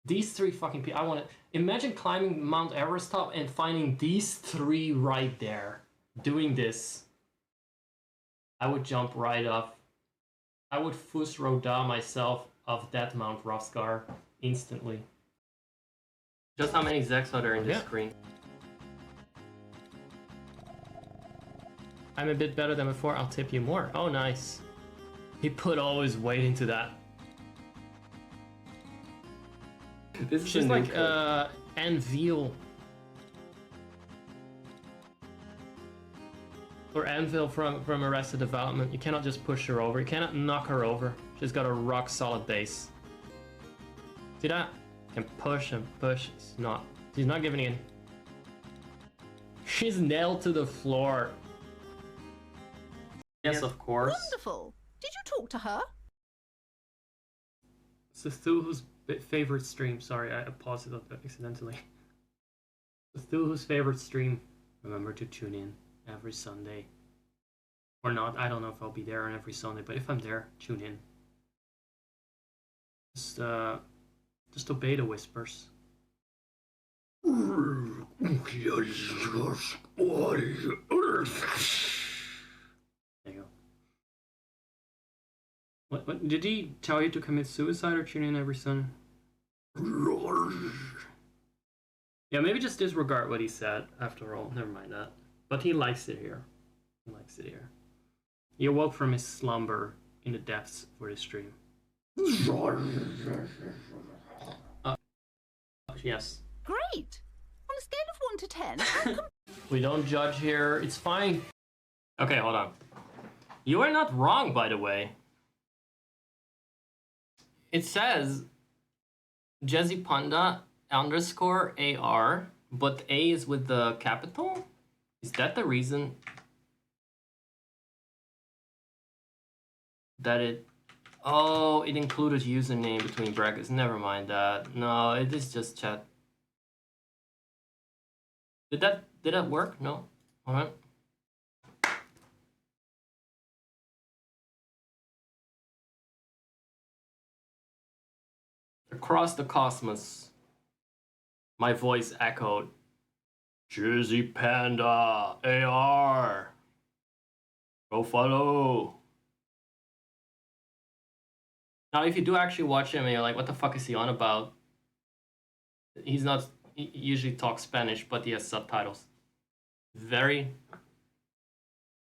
These three fucking people, I want to... Imagine climbing Mount Everest top and finding these three right there. Doing this. I would jump right off. I would Fus Roda myself off that Mount Roskar instantly. Just how many Zex are there in this screen? I'm a bit better than before, I'll tip you more. Oh, nice. He put all his weight into that. This is She's like, clip. Anvil. Or Anvil from Arrested Development. You cannot just push her over. You cannot knock her over. She's got a rock solid base. See that? And push and push. She's not giving in. She's nailed to the floor. Yes, of course. Wonderful. Did you talk to her? Cthulhu's favorite stream. Sorry, I paused it accidentally. Cthulhu's favorite stream. Remember to tune in every Sunday. Or not, I don't know if I'll be there on every Sunday, but if I'm there, tune in. Just obey the whispers. There you go. What did he tell you to commit suicide or tune in every Sunday? Yeah, maybe just disregard what he said after all. Never mind that. But he likes it here. He likes it here. He awoke from his slumber in the depths for the stream. Yes. Great. On a scale of 1 to 10, how We don't judge here. It's fine. Okay, hold on. You are not wrong, by the way. It says Jezzy Panda underscore AR, but A is with the capital? Is that the reason that it... Oh, it included username between brackets. Never mind that. No, it is just chat. Did that work? No? Alright. Across the cosmos, my voice echoed, Jersey Panda, AR, go follow. Now, if you do actually watch him and you're like, what the fuck is he on about? He usually talks Spanish, but he has subtitles. Very,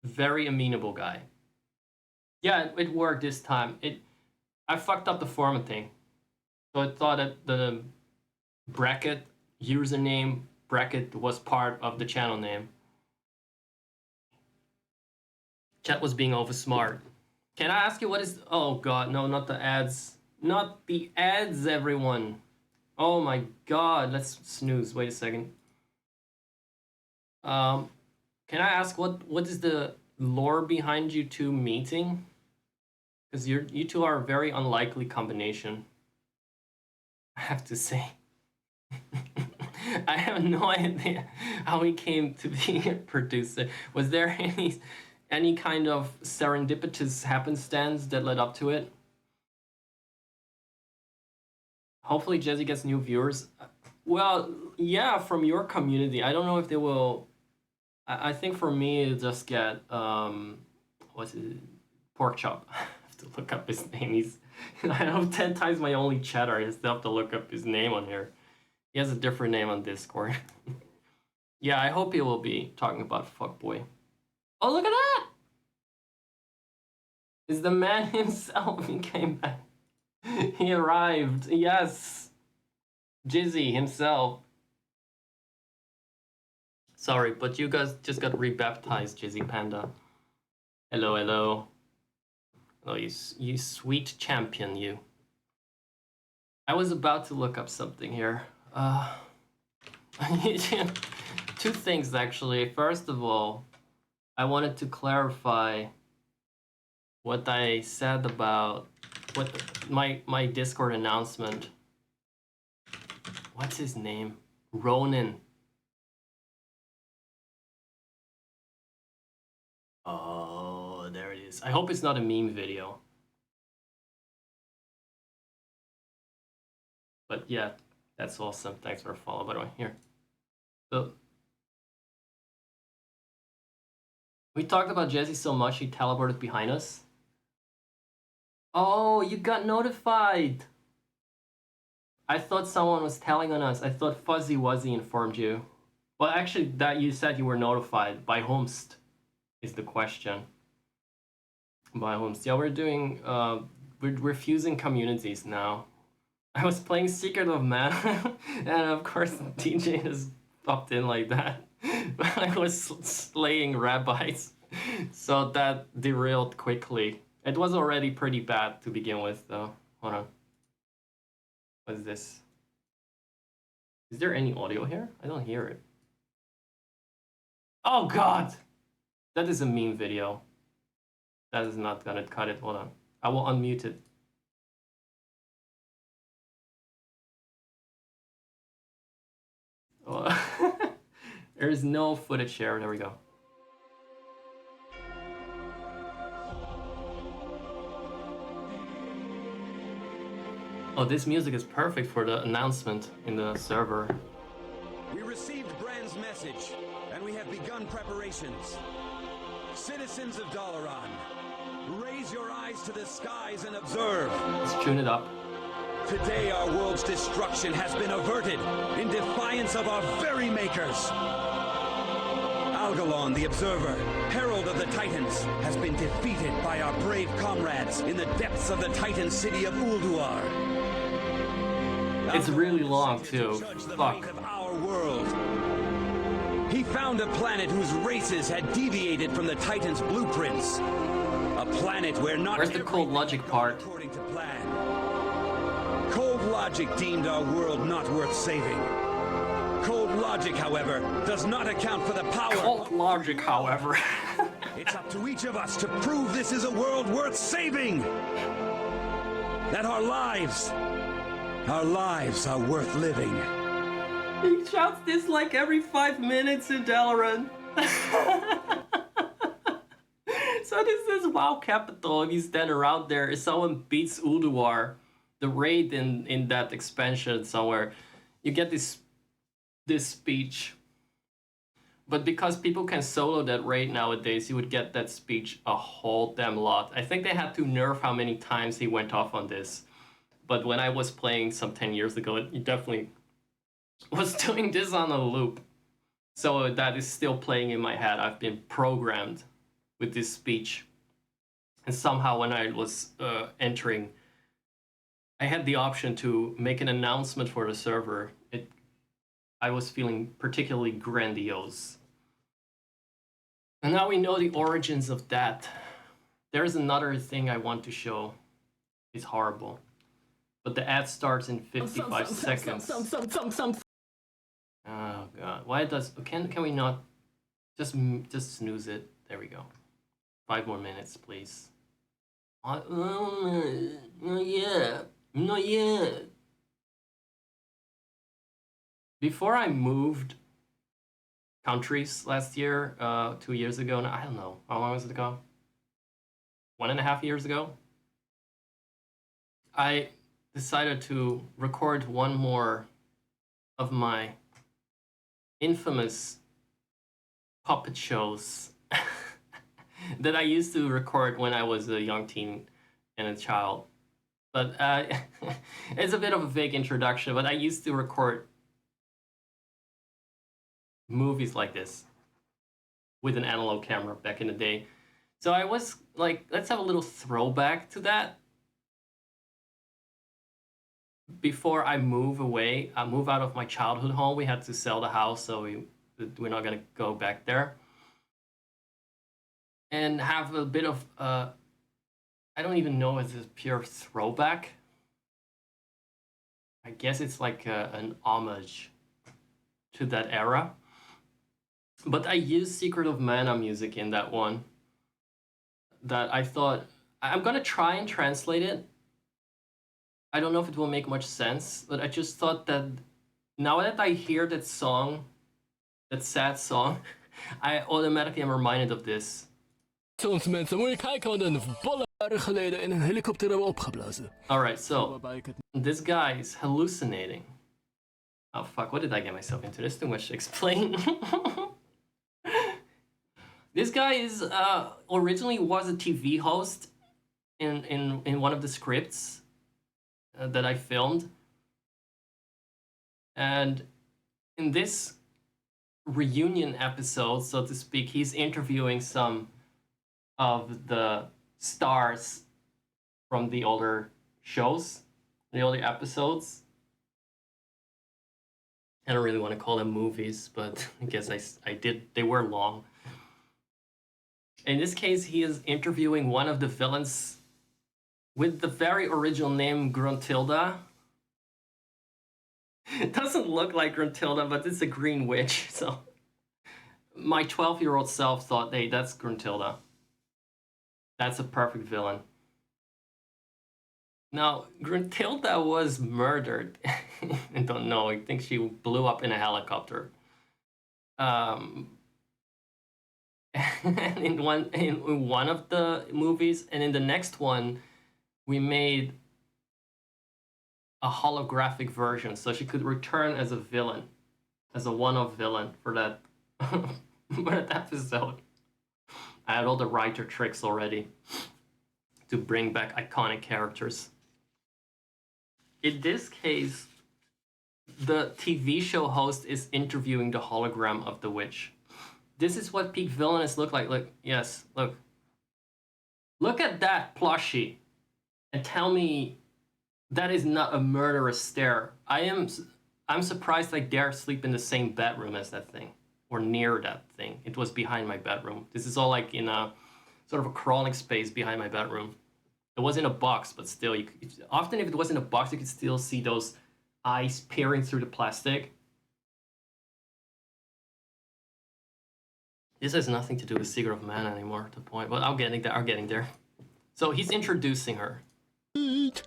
very amenable guy. Yeah, it worked this time. I fucked up the formatting. So I thought that the bracket, username bracket was part of the channel name. Chat was being over smart. Can I ask you what is... Oh god, no, not the ads. Not the ads, everyone. Oh my god, let's snooze. Wait a second. Can I ask what is the lore behind you two meeting? Because you two are a very unlikely combination, I have to say. I have no idea how he came to be a producer. Was there any kind of serendipitous happenstance that led up to it? Hopefully Jezzy gets new viewers. Well, yeah, from your community. I don't know if they will... I think for me, it'll just get... what's it? Pork Chop. I have to look up his name. I have 10 times my only chatter. I still have to look up his name on here. He has a different name on Discord. Yeah, I hope he will be talking about Fukboi. Oh, look at that! It's the man himself. He came back. He arrived. Yes. Jizzy himself. Sorry, but you guys just got rebaptized, Jizzy Panda. Hello, hello. Oh, you sweet champion, you. I was about to look up something here. Two things, actually. First of all, I wanted to clarify what I said about my Discord announcement. What's his name? Ronan. Oh, there it is. I hope it's not a meme video. But yeah, that's awesome. Thanks for a follow, by the way. Here. So we talked about Jesse so much he teleported behind us. Oh, you got notified. I thought someone was telling on us. I thought Fuzzy Wuzzy informed you. Well, actually, that you said you were notified. By whomst is the question. By whomst. Yeah, we're doing... we're fusing communities now. I was playing Secret of Mana, and of course DJ just popped in like that. I was slaying rabbis, so that derailed quickly. It was already pretty bad to begin with, though. Hold on. What is this? Is there any audio here? I don't hear it. Oh god! That is a meme video. That is not gonna cut it. Hold on. I will unmute it. Oh. There's no footage here. There we go. Oh, this music is perfect for the announcement in the server. We received Brand's message, and we have begun preparations. Citizens of Dalaran, raise your eyes to the skies and observe. Let's tune it up. Today our world's destruction has been averted in defiance of our very makers. Algalon, the Observer, Herald of the Titans, has been defeated by our brave comrades in the depths of the Titan city of Ulduar. It's really long too. Fuck. Of our world. He found a planet whose races had deviated from the Titans' blueprints. A planet where not Where's the cold logic part? according to plan. Cold logic deemed our world not worth saving. Cold logic, however, does not account for the power. Cold logic, however. It's up to each of us to prove this is a world worth saving. That our lives are worth living. He shouts this like every 5 minutes in Dalaran. So this is WoW capital, and he's then around there. If someone beats Ulduar, the raid in that expansion somewhere, you get this speech. But because people can solo that raid nowadays, you would get that speech a whole damn lot. I think they had to nerf how many times he went off on this. But when I was playing some 10 years ago, it definitely was doing this on a loop. So that is still playing in my head. I've been programmed with this speech. And somehow when I was entering, I had the option to make an announcement for the server. I was feeling particularly grandiose. And now we know the origins of that. There's another thing I want to show. It's horrible. But the ad starts in 55 seconds. Oh god. Why does... Can we not... Just snooze it. There we go. 5 more minutes, please. Not yet. Not yet. Before I moved countries last year, 2 years ago, I don't know, how long was it ago? 1.5 years ago? I decided to record one more of my infamous puppet shows that I used to record when I was a young teen and a child. But it's a bit of a vague introduction, but I used to record movies like this with an analog camera back in the day. So I was like, let's have a little throwback to that before I move away. I move out of my childhood home. We had to sell the house, so we're not gonna go back there. And have a bit of I don't even know if it's a pure throwback. I guess it's like an homage to that era. But I used Secret of Mana music in that one. That I thought, I'm gonna try and translate it. I don't know if it will make much sense, but I just thought that now that I hear that song, that sad song, I automatically am reminded of this. Soms mensen, moet je kijken wat een volle jaren geleden in een helikopter hebben opgeblazen. Alright, so, this guy is hallucinating. Oh fuck, what did I get myself into? There's too much to explain. This guy is originally was a TV host in one of the scripts that I filmed. And in this reunion episode, so to speak, he's interviewing some of the stars from the older shows, the older episodes. I don't really want to call them movies, but I guess I did. They were long. In this case, he is interviewing one of the villains with the very original name Gruntilda. It doesn't look like Gruntilda, but it's a green witch, so... My 12-year-old self thought, hey, that's Gruntilda. That's a perfect villain. Now, Gruntilda was murdered. I don't know, I think she blew up in a helicopter. In one of the movies, and in the next one, we made a holographic version, so she could return as a villain. as a one-off villain for that for that episode. I had all the writer tricks already to bring back iconic characters. In this case, the TV show host is interviewing the hologram of the witch. This is what peak villainous look like. Look, yes, look. Look at that plushie and tell me that is not a murderous stare. I'm surprised I dare sleep in the same bedroom as that thing, or near that thing. It was behind my bedroom. This is all like in a sort of a crawling space behind my bedroom. It was in a box, but still, often if it was in a box, you could still see those eyes peering through the plastic. This has nothing to do with Secret of Mana anymore, at the point. But I'm getting there. So he's introducing her. Hold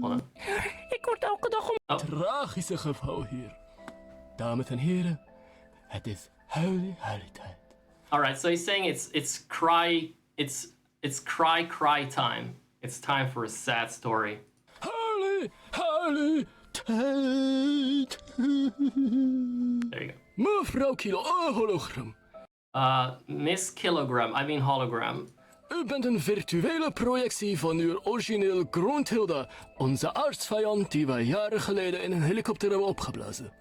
on. Ik word elke dag Oh. Tragische geval hier. Dames en heren, het is huilie tijd. All right, so he's saying it's cry time. It's time for a sad story. Huilie tijd. There you go. Mevrouw Kilo, hologram. Miss Kilogram, I mean hologram. U bent een virtuele projectie van uw origineel Gruntilda, onze aardsvijand die wij jaren geleden in een helikopter hebben opgeblazen.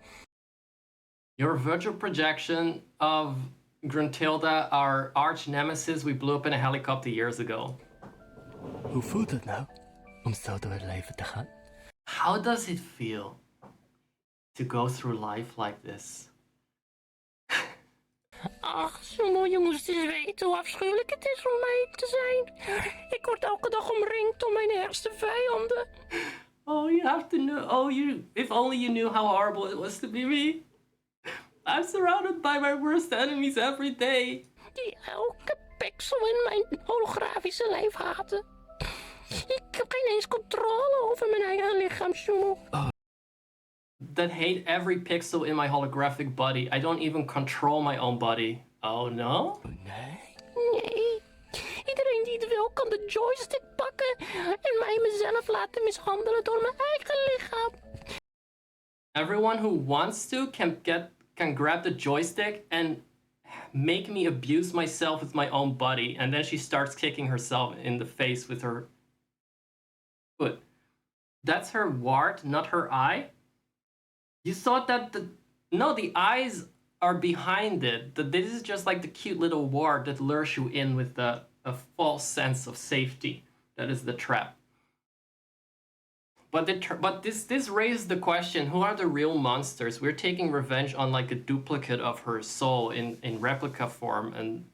You're a virtual projection of Gruntilda, our arch nemesis we blew up in a helicopter years ago. Hoe voelt het nou om zo door het leven te gaan? How does it feel to go through life like this? Ach, Sumo, je moest eens weten hoe afschuwelijk het is om mij te zijn. Ik word elke dag omringd door mijn ergste vijanden. Oh, you have to know. Oh, if only you knew how horrible it was to be me. I'm surrounded by my worst enemies every day. Die elke pixel in mijn holografische lijf haten. Ik heb geen eens controle over mijn eigen lichaam, Sumo. That hate every pixel in my holographic body. I don't even control my own body. Oh no? Nee. Nee. Iedereen die het wil kan de joystick pakken en mij mezelf laten mishandelen door mijn eigen lichaam. Everyone who wants to can grab the joystick and make me abuse myself with my own body. And then she starts kicking herself in the face with her foot. That's her wart, not her eye? You thought that the eyes are behind it. This is just like the cute little wart that lures you in with a false sense of safety. That is the trap. But this raised the question: who are the real monsters? We're taking revenge on like a duplicate of her soul in replica form, and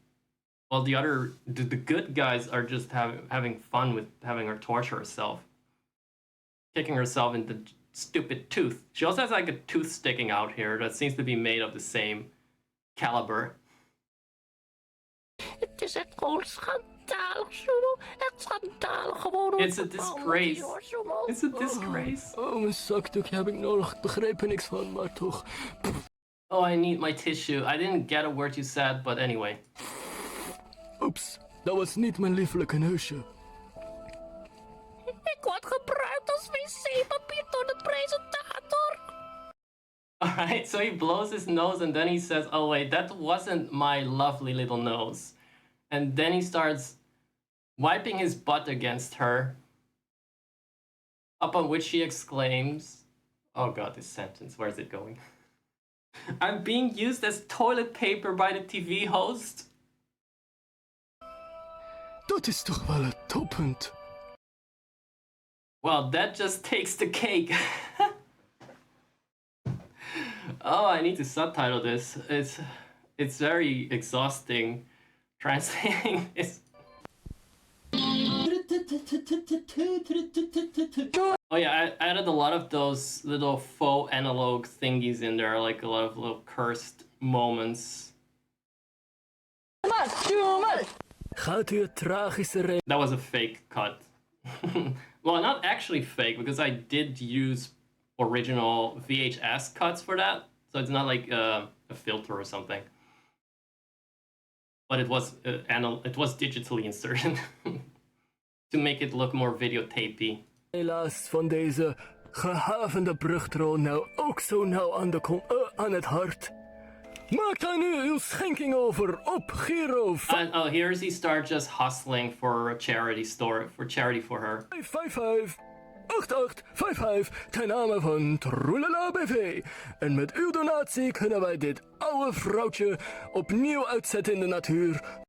while the good guys are just having fun with having her torture herself, kicking herself in the stupid tooth. She also has like a tooth sticking out here that seems to be made of the same caliber. Het is echt gewoon schandalig, Sumo. Echt schandalig gewoon. It's a disgrace. It's a disgrace. Oh, mijn zakdoekje heb ik nodig. Ik begreep er niks van, maar toch. Oh, I need my tissue. I didn't get a word you said, but anyway. Oeps, dat was niet mijn liefelijke neusje. Ik word gebruikt als wc-papier door de presentator. Alright, so he blows his nose and then he says, oh wait, that wasn't my lovely little nose. And then he starts wiping his butt against her. Upon which she exclaims, oh god, this sentence, where is it going? I'm being used as toilet paper by the TV host. Dat is toch wel het toppunt. Well, that just takes the cake. Oh, I need to subtitle this. It's very exhausting translating this. Oh yeah, I added a lot of those little faux analog thingies in there, like a lot of little cursed moments. Gaat u het tragische That was a fake cut. Well, not actually fake, because I did use original VHS cuts for that, so it's not like a filter or something. But it was digitally inserted to make it look more videotapey. helaas van deze gehavende brugtro nou ook zo nauw aan de aan het hart. Maak dan nu uw schenking over op Giro Oh, here's he start just hustling for a charity store, for charity for her. 555 8855 ten name van Troelala BV. En met uw donatie kunnen wij dit oude vrouwtje opnieuw uitzetten in de natuur.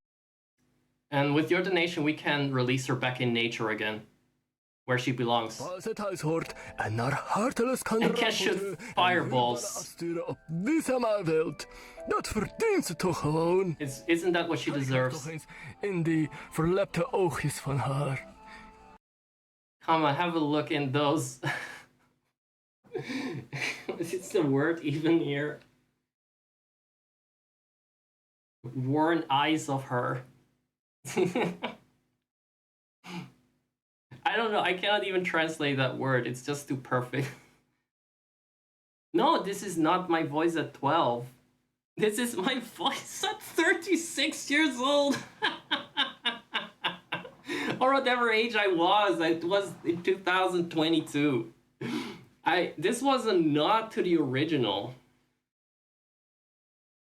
And with your donation, we can release her back in nature again, where she belongs. Als het huis hoort en naar hartelust kan And can shoot fireballs. afsturen op wie ze maar wilt. Dat verdient ze toch gewoon. Isn't that what she Kijk deserves? toch eens in die verlepte oogjes van haar. Come on, have a look in those. Is the word even here? Worn eyes of her. I don't know, I cannot even translate that word. It's just too perfect. No, this is not my voice at 12. This is my voice at 36 years old. Or whatever age I was. It was in 2022. This was a nod to the original.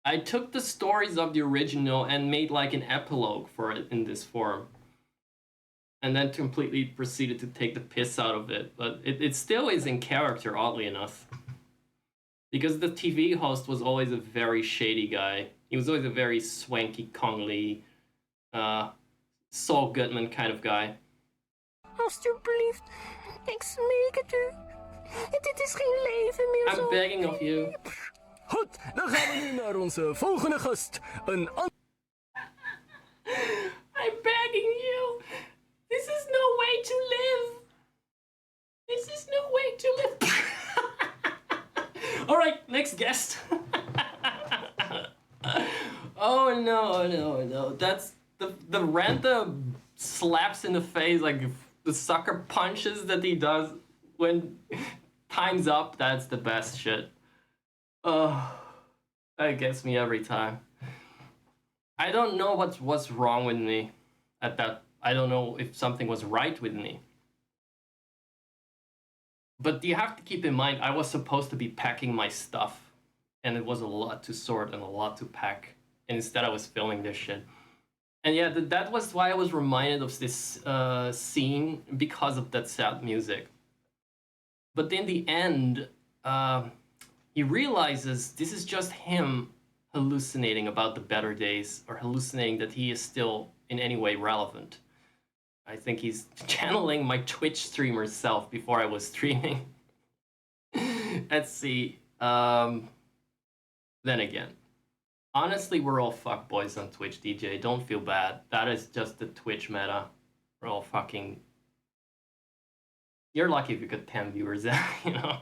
I took the stories of the original and made like an epilogue for it in this form. And then completely proceeded to take the piss out of it. But it still is in character, oddly enough. Because the TV host was always a very shady guy. He was always a very swanky, Kong Lee, Saul Goodman kind of guy. Alsjeblieft, ik smeek het u. Dit is geen leven meer zo. I'm begging of you. Goed, dan gaan we nu naar onze volgende gast. Een I'm begging you. This is no way to live. This is no way to live. Alright, next guest. Oh no. That's the random slaps in the face, like the sucker punches that he does when time's up. That's the best shit. That gets me every time. I don't know what's wrong with me at that. I don't know if something was right with me. But you have to keep in mind, I was supposed to be packing my stuff, and it was a lot to sort and a lot to pack. And instead, I was filming this shit. And yeah, that was why I was reminded of this scene, because of that sad music. But in the end, he realizes this is just him hallucinating about the better days, or hallucinating that he is still in any way relevant. I think he's channeling my Twitch streamer self before I was streaming. Let's see. Then again, honestly, we're all fuckboys on Twitch, DJ. Don't feel bad. That is just the Twitch meta. We're all fucking... You're lucky if you get 10 viewers, you know?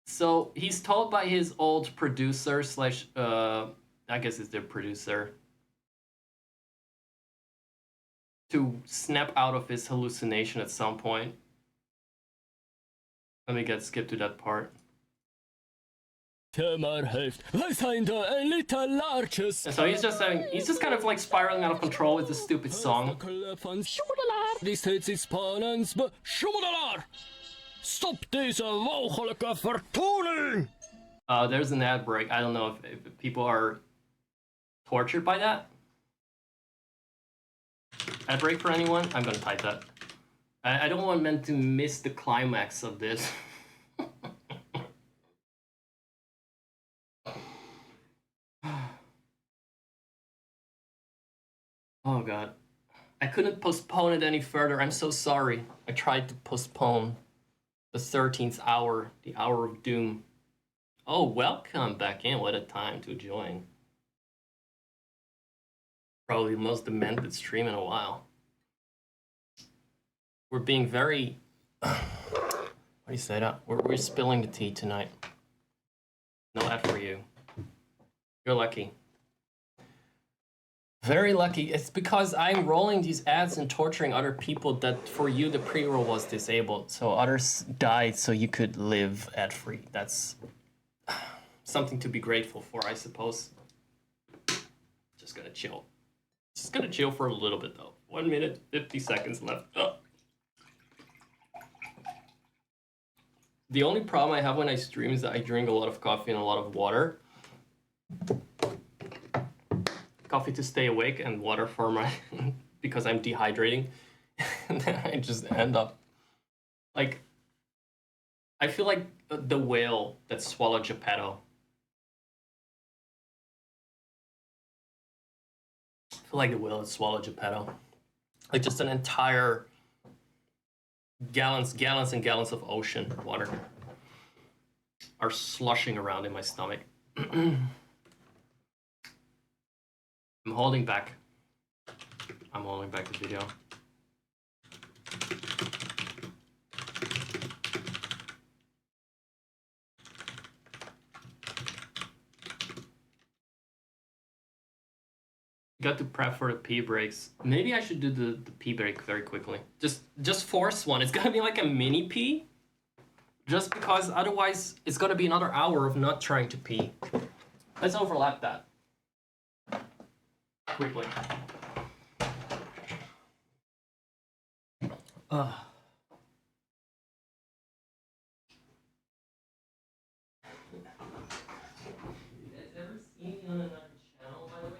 So he's told by his old producer slash, I guess it's their producer, to snap out of his hallucination at some point. Let me skip to that part. maar heeft. Wij zijn de elite laartjes. And so he's just kind of like spiraling out of control with this stupid song. Van Schoemelaar. Die steeds iets spannends Schoemelaar. Stop deze walgelijke vertoning. There's an ad break. I don't know if people are tortured by that. Ad break for anyone? I'm gonna type that. I don't want men to miss the climax of this. Oh god. I couldn't postpone it any further. I'm so sorry. I tried to postpone the 13th hour, the hour of doom. Oh, welcome back in. What a time to join. Probably the most demented stream in a while. We're being very... What do you say that? We're spilling the tea tonight. No F for you. You're lucky. Very lucky. It's because I'm rolling these ads and torturing other people that for you the pre-roll was disabled. So others died so you could live ad-free. That's something to be grateful for, I suppose. Just gonna chill. Just gonna chill for a little bit though. 1 minute, 50 seconds left. Oh. The only problem I have when I stream is that I drink a lot of coffee and a lot of water. Coffee to stay awake and water for my because I'm dehydrating. And then I just end up like I feel like the whale that swallowed Geppetto. I feel like the whale that swallowed Geppetto. Like just an entire gallons and gallons of ocean water are slushing around in my stomach. I'm holding back. I'm holding back the video. Got to prep for the pee breaks. Maybe I should do the pee break very quickly. Just force one. It's gonna be like a mini pee. Just because otherwise it's gonna be another hour of not trying to pee. Let's overlap that. Quickly. You guys ever seen me on another channel, by the way?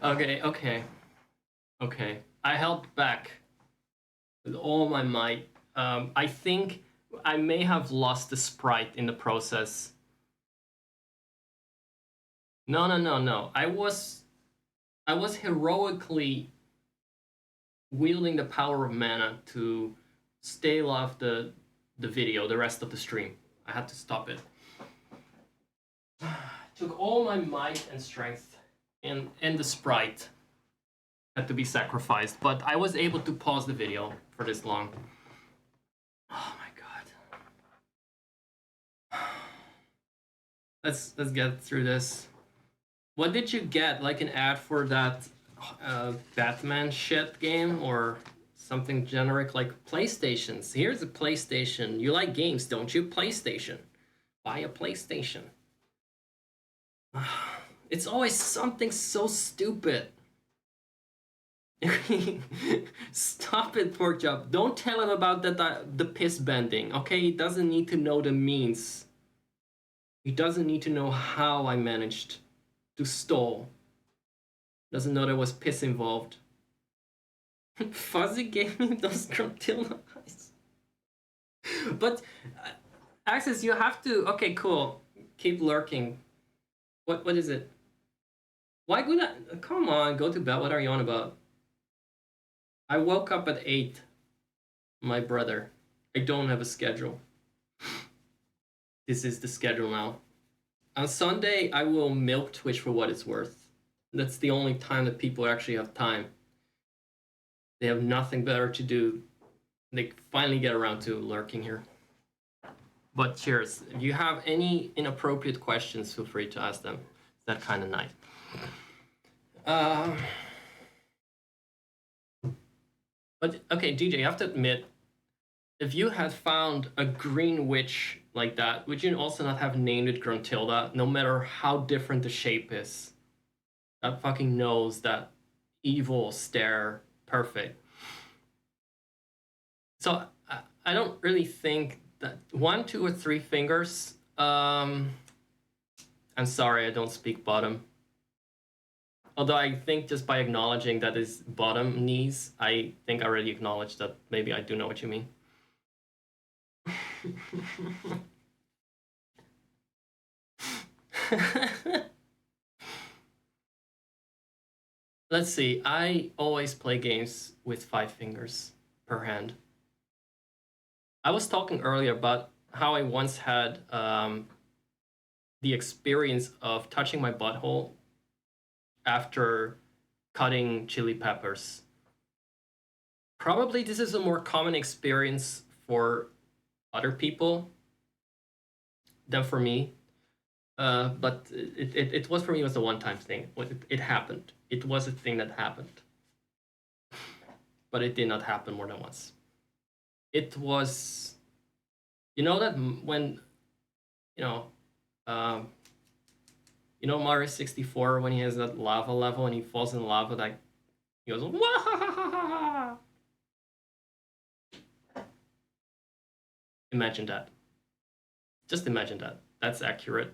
Okay. I held back with all my might. I think I may have lost the sprite in the process. No. I was heroically wielding the power of mana to stave off the video, the rest of the stream. I had to stop it. Took all my might and strength, and the sprite had to be sacrificed, but I was able to pause the video for this long. Oh my god. Let's get through this. What did you get? Like an ad for that Batman shit game or something generic like PlayStations? Here's a PlayStation. You like games, don't you? PlayStation. Buy a PlayStation. It's always something so stupid. Stop it, Porkchop. Don't tell him about the piss bending, okay? He doesn't need to know the means. He doesn't need to know how I managed to stall. Doesn't know there was piss involved. Fuzzy gave me those Gruntilda eyes. But, Axis, you have to... Okay, cool. Keep lurking. What is it? Why would I... Come on, go to bed. What are you on about? I woke up at 8. My brother. I don't have a schedule. This is the schedule now. On Sunday, I will milk Twitch for what it's worth. That's the only time that people actually have time. They have nothing better to do. They finally get around to lurking here. But cheers. If you have any inappropriate questions, feel free to ask them. It's that kind of night. But, okay, DJ, you have to admit, if you had found a green witch like that, would you also not have named it Gruntilda, no matter how different the shape is? That fucking nose, that evil stare, perfect. So, I don't really think that 1, 2, or 3 fingers. I'm sorry, I don't speak bottom. Although I think just by acknowledging that is bottom knees, I think I already acknowledged that maybe I do know what you mean. Let's see. I always play games with 5 fingers per hand. I was talking earlier about how I once had the experience of touching my butthole after cutting chili peppers. Probably this is a more common experience for other people than for me. But it was for me, it was a one-time thing. It happened. It was a thing that happened. But it did not happen more than once. It was, you know that when, Mario 64, when he has that lava level and he falls in lava, like, he goes, Wah! Imagine that. Just imagine that. That's accurate.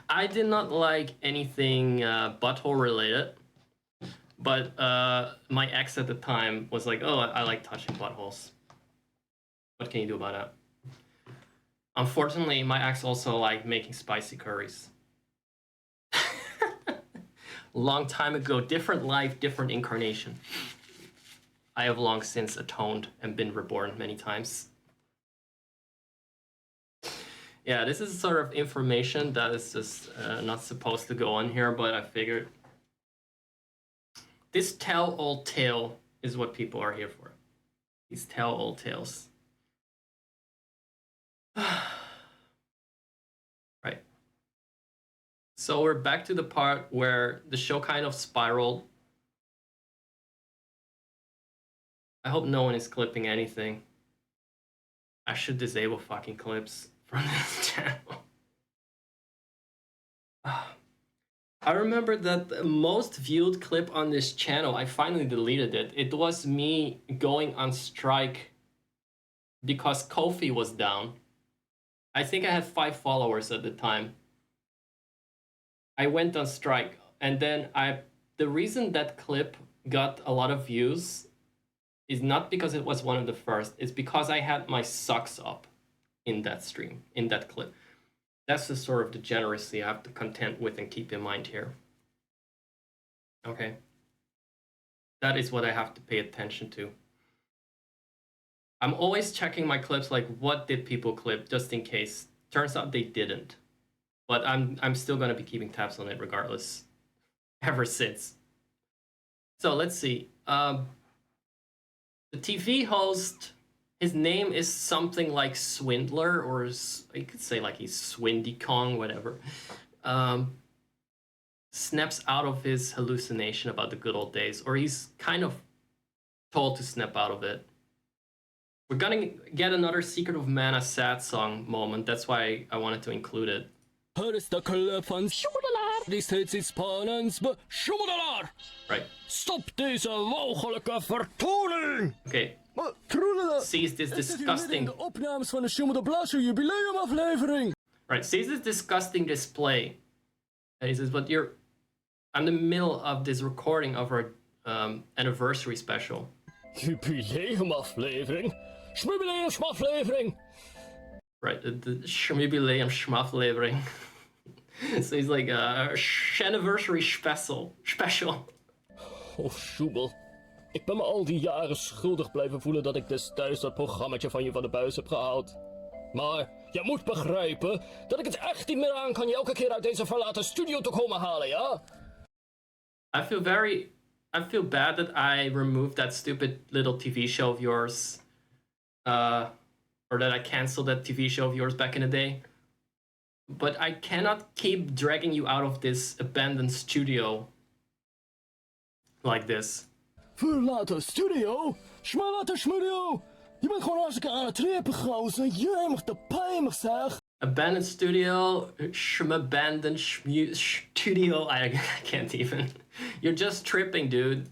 I did not like anything butthole related, but my ex at the time was like, oh, I like touching buttholes. What can you do about that? Unfortunately, my ex also liked making spicy curries. Long time ago, different life, different incarnation. I have long since atoned and been reborn many times. Yeah, this is sort of information that is just not supposed to go on here, but I figured this tell-all tale is what people are here for. These tell-all tales. Right. So we're back to the part where the show kind of spiraled. I hope no one is clipping anything. I should disable fucking clips from this channel. I remember that the most viewed clip on this channel, I finally deleted it. It was me going on strike because Ko-fi was down. I think I had 5 followers at the time. I went on strike, and then the reason that clip got a lot of views is not because it was one of the first, it's because I had my socks up in that stream, in that clip. That's the sort of degeneracy I have to contend with and keep in mind here. Okay. That is what I have to pay attention to. I'm always checking my clips, like what did people clip, just in case. Turns out they didn't. But I'm still gonna be keeping tabs on it regardless. Ever since. So let's see. The TV host, his name is something like Swindler, or you could say like he's Swindy Kong, whatever. Snaps out of his hallucination about the good old days, or he's kind of told to snap out of it. We're gonna get another Secret of Mana sad song moment, that's why I wanted to include it. Het is de club van Sjoemelaar die steeds iets spannends besjoemelaar. Right. Stop deze walgelijke vertoning! Okay. Troelele. Sees this disgusting... De opnames van de Sjoemel Blazer jubileumaflevering. Right, sees this disgusting display. And he says, but I'm in the middle of this recording of our anniversary special. Jubileumaflevering? Schmubileumaflevering! Right, the Schmubileum Schmaflevering. So he's like, anniversary special. Oh, Sjoebel. Ik ben me al die jaren schuldig blijven voelen dat ik destijds dat programmaatje van je van de buis heb gehaald. Maar je moet begrijpen dat ik het echt niet meer aan kan je elke keer uit deze verlaten studio te komen halen, ja? I feel bad that I removed that stupid little TV show of yours. Or that I canceled that TV show of yours back in the day. But I cannot keep dragging you out of this abandoned studio like this. Verlaten studio? Schmalaten studio? Je bent gewoon hartstikke aan het trippen, gozer. Jemig de pijmig, zeg. Abandoned studio, abandoned studio. I can't even. You're just tripping, dude.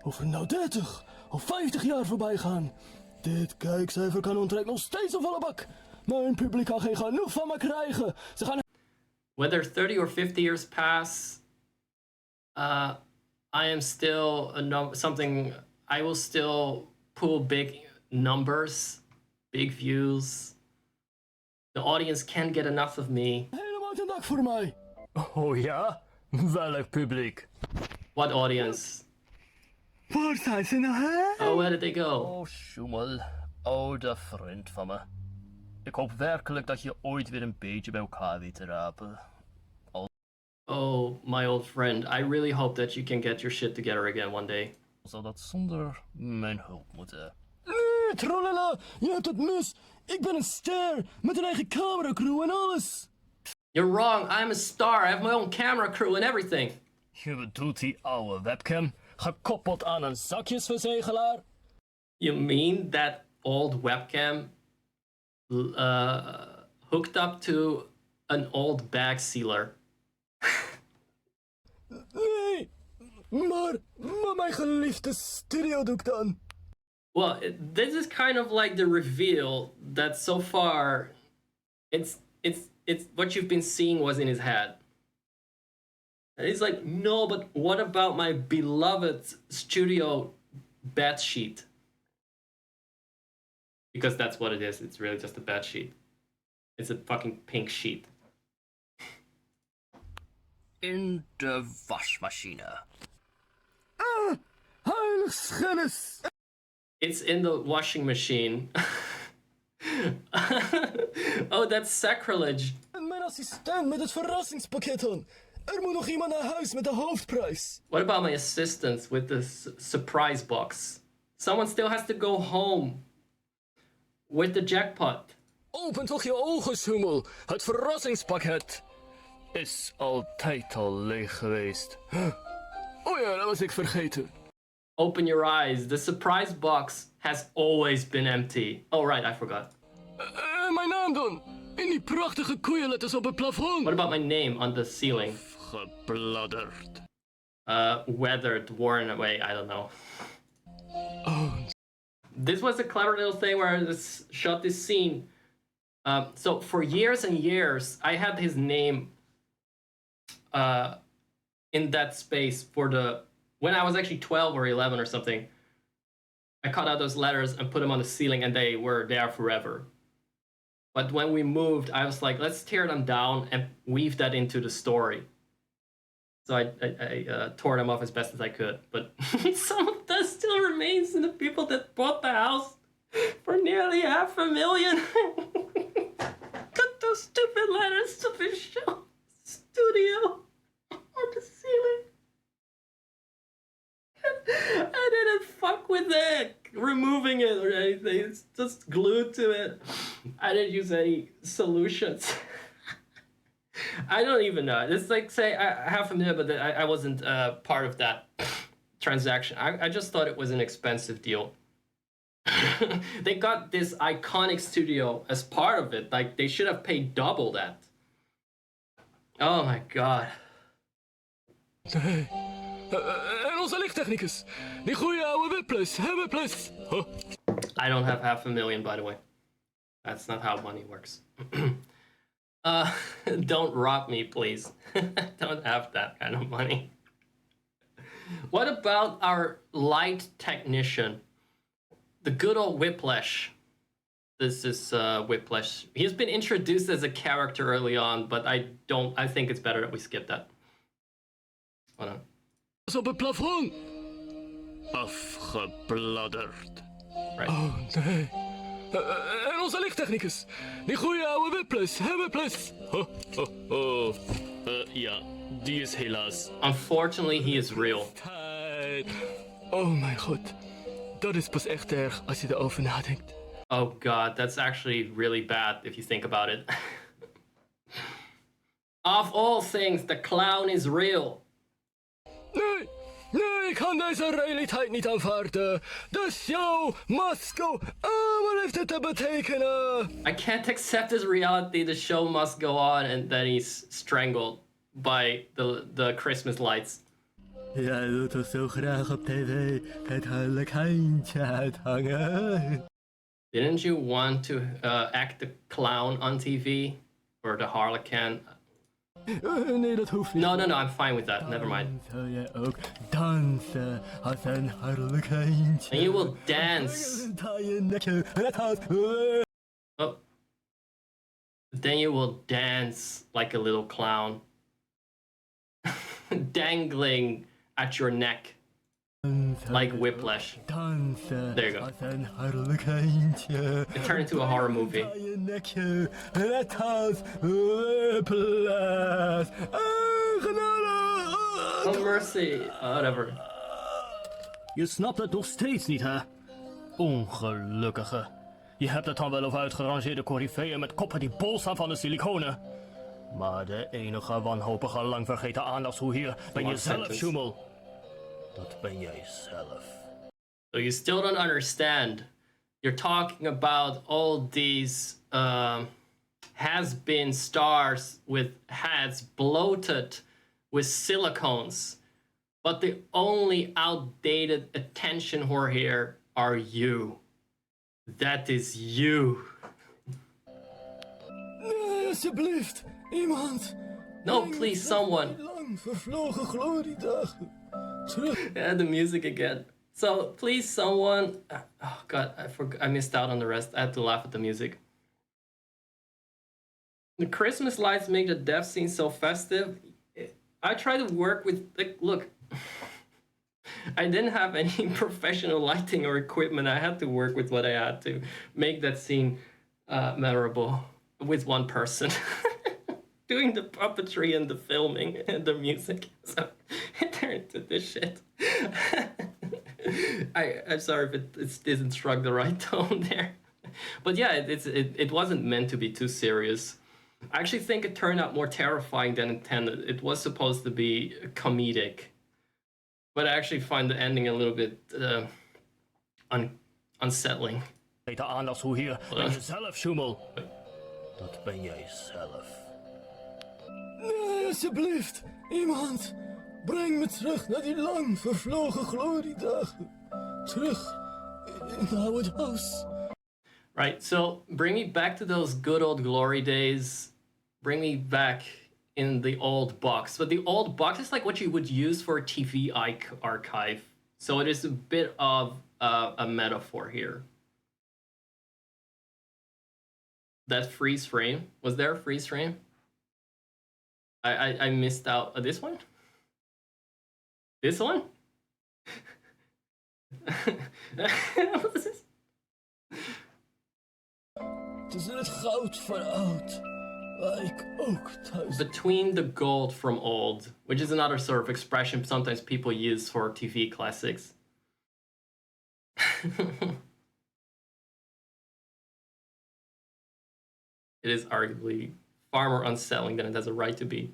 Of er nou 30 of 50 jaar voorbij gaan. Dit kijkcijfer kan onttrekt nog steeds een volle bak. Mijn publiek kan geen genoeg van me krijgen. Ze gaan... Whether 30 or 50 years pass, I am still something. I will still pull big numbers, big views. The audience can't get enough of me. Helemaal te dak voor mij. Oh ja? Welk publiek? What audience? Waar zijn ze nou, hè? Oh, where did they go? Oh, Sjoemel. Oude vriend van me. Ik hoop werkelijk dat je ooit weer een beetje bij elkaar weet te rapen. Oh, my old friend. I really hope that you can get your shit together again one day. Zal dat zonder mijn hulp moeten? Nee, trollala, je hebt het mis. Ik ben een ster met een eigen cameracrew en alles. You're wrong. I'm a star. I have my own camera crew and everything. Je bedoelt die oude webcam, gekoppeld aan een zakjesverzegelaar? You mean that old webcam hooked up to an old bag sealer? Nee, maar mijn geliefde studiodoek dan? Well, this is kind of like the reveal that so far, it's what you've been seeing was in his head. And he's like, no, but what about my beloved studio bed sheet? Because that's what it is. It's really just a bed sheet. It's a fucking pink sheet. In de wasmachine. Ah, heilig schennis! It's in the washing machine. Oh, that's sacrilege. En mijn assistent met het verrassingspakket dan. Er moet nog iemand naar huis met de hoofdprijs. What about my assistants with the surprise box? Someone still has to go home with the jackpot. Open toch je ogen, Sjoemel. Het verrassingspakket is altijd al leeg geweest. Oh ja, dat was ik vergeten. Open your eyes. The surprise box has always been empty. Oh, right, I forgot. Mijn naam dan? In die prachtige koeienletters op het plafond. What about my name on the ceiling? Gebladderd. Weathered, worn away, I don't know. Oh. This was a clever little thing where I shot this scene. So for years and years, I had his name in that space for when I was actually 12 or 11 or something. I cut out those letters and put them on the ceiling, and they were there forever. But when we moved, I was like, let's tear them down and weave that into the story. So I tore them off as best as I could. But some of that still remains in the people that bought the house for nearly $500,000. Cut those stupid letters to the show studio on the ceiling. I didn't fuck with it, removing it or anything. It's just glued to it. I didn't use any solutions. I don't even know. It's like, say, $500,000, but I wasn't part of that transaction. I just thought it was an expensive deal. They got this iconic studio as part of it. Like, they should have paid double that. Oh my god. Nee. En onze lichttechnicus. Die goeie oude Whipless. Whipless. Huh. I don't have $500,000, by the way. That's not how money works. Don't rob me, please. I don't have that kind of money. What about our light technician? The good old Whiplash. This is Whiplash. He's been introduced as a character early on, but I think it's better that we skip that. Hold on. Op het plafond. Afgebladderd. Right. Oh nee. En onze lichttechnicus. Die goeie oude Whipless. Whipless. Ja, die is helaas. Unfortunately, he is real. Oh mijn god. Dat is pas echt erg als je erover nadenkt. Oh god, that's actually really bad if you think about it. Of all things, the clown is real. Nee, ik kan deze realiteit niet aanvaarden. De show must go. Wat heeft het te betekenen? I can't accept this reality. The show must go on, and then he's strangled by the Christmas lights. Jij wilt toch zo graag op tv het huidelijk handje uithangen? Didn't you want to act the clown on TV? Or the harlequin? Nee, dat hoeft niet. No, I'm fine with that. Never mind. Zou jij ook dansen als een harlekijntje? And you will dance. Oh. Then you will dance like a little clown, dangling at your neck like whiplash. There you go. It turned into a horror movie. Oh mercy, whatever. Je snapt het nog steeds niet, hè? Ongelukkige. Je hebt het dan wel over uitgerangeerde coryfeeën met koppen die bol staan van de siliconen. Maar de enige wanhopige, lang vergeten aandachtshoer hier ben je zelf, Schummel. Dat ben jij zelf. So you still don't understand. You're talking about all these has-been stars with heads bloated with silicones. But the only outdated attention whore here are you. That is you. Nee, alsjeblieft. Iemand. No, please, someone. Lang vervlogen gloriedagen. Terug. Yeah, the music again. So, please, someone. Oh God, I missed out on the rest. I had to laugh at the music. The Christmas lights make the death scene so festive. I try to work with, like, look. I didn't have any professional lighting or equipment. I had to work with what I had to make that scene memorable with one person. Doing the puppetry and the filming and the music. So it turned into this shit. I'm sorry if it didn't struck the right tone there. But yeah, it wasn't meant to be too serious. I actually think it turned out more terrifying than intended. It was supposed to be comedic. But I actually find the ending a little bit unsettling. De aandachtshoer hier ben je zelf, Schummel. Dat ben jij zelf. Nee, alsjeblieft. Iemand. Breng me terug naar die lang vervlogen gloriedagen. Terug in het oude huis. Right, so bring me back to those good old glory days. Bring me back in the old box. But the old box is like what you would use for a TV archive. So it is a bit of a metaphor here. That freeze frame. Was there a freeze frame? I missed out. This one? This one? What is this? Het is het goud van oud. Waar ik ook thuis. Between the gold from old, which is another sort of expression sometimes people use for TV classics. It is arguably far more unsettling than it has a right to be.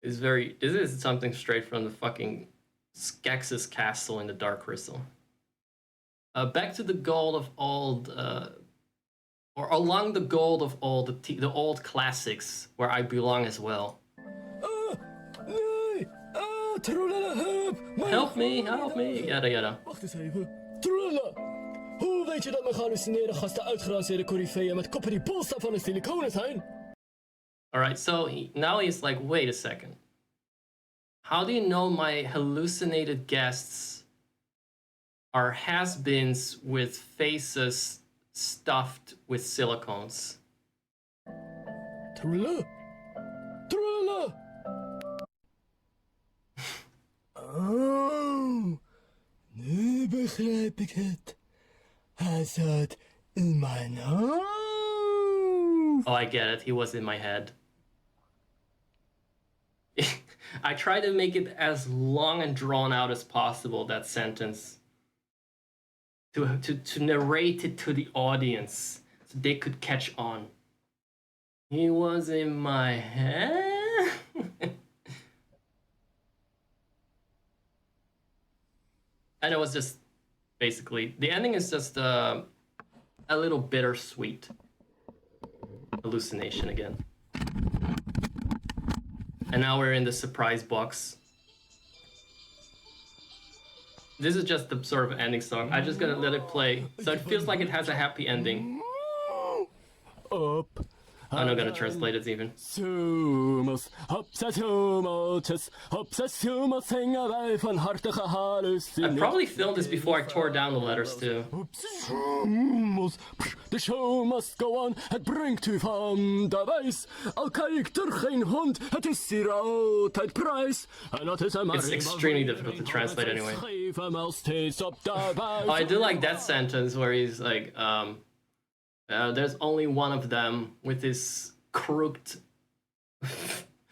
This is something straight from the fucking Skeksis castle in the Dark Crystal. Back to the gold of old, or along the gold of old, the old classics, where I belong as well. Nee! Trulala, Help me, yada yada. Wacht eens even. Trulala! Hoe weet je dat mijn gehallucineerde gasten uitgeranceerde coryfeeën met koppen die bol staan van de siliconen zijn? Alright, so now he's like, wait a second. How do you know my hallucinated guests are has-beens with faces stuffed with silicones? Trulala! Trulala! Oh, nu begrijp ik het. Hij zat in mijn hoofd. Oh, I get it. He was in my head. I try to make it as long and drawn out as possible, that sentence. To narrate it to the audience so they could catch on. He was in my head? And it was just basically, the ending is just a little bittersweet hallucination again. And now we're in the surprise box. This is just the sort of ending song. I'm just gonna let it play. So it feels like it has a happy ending. Op I'm not gonna translate it even. Sumus, hopsa sumotus, hopsa sumo singa wij van hartige halus. I probably filmed this before I tore down the letters too. Sumus, the show must go on, het brengt u van de wijs. Al kijkt er geen hond, het is hier altijd prijs. En dat is een It's extremely difficult to translate anyway. Oh, I do like that sentence where he's like, there's only one of them with this crooked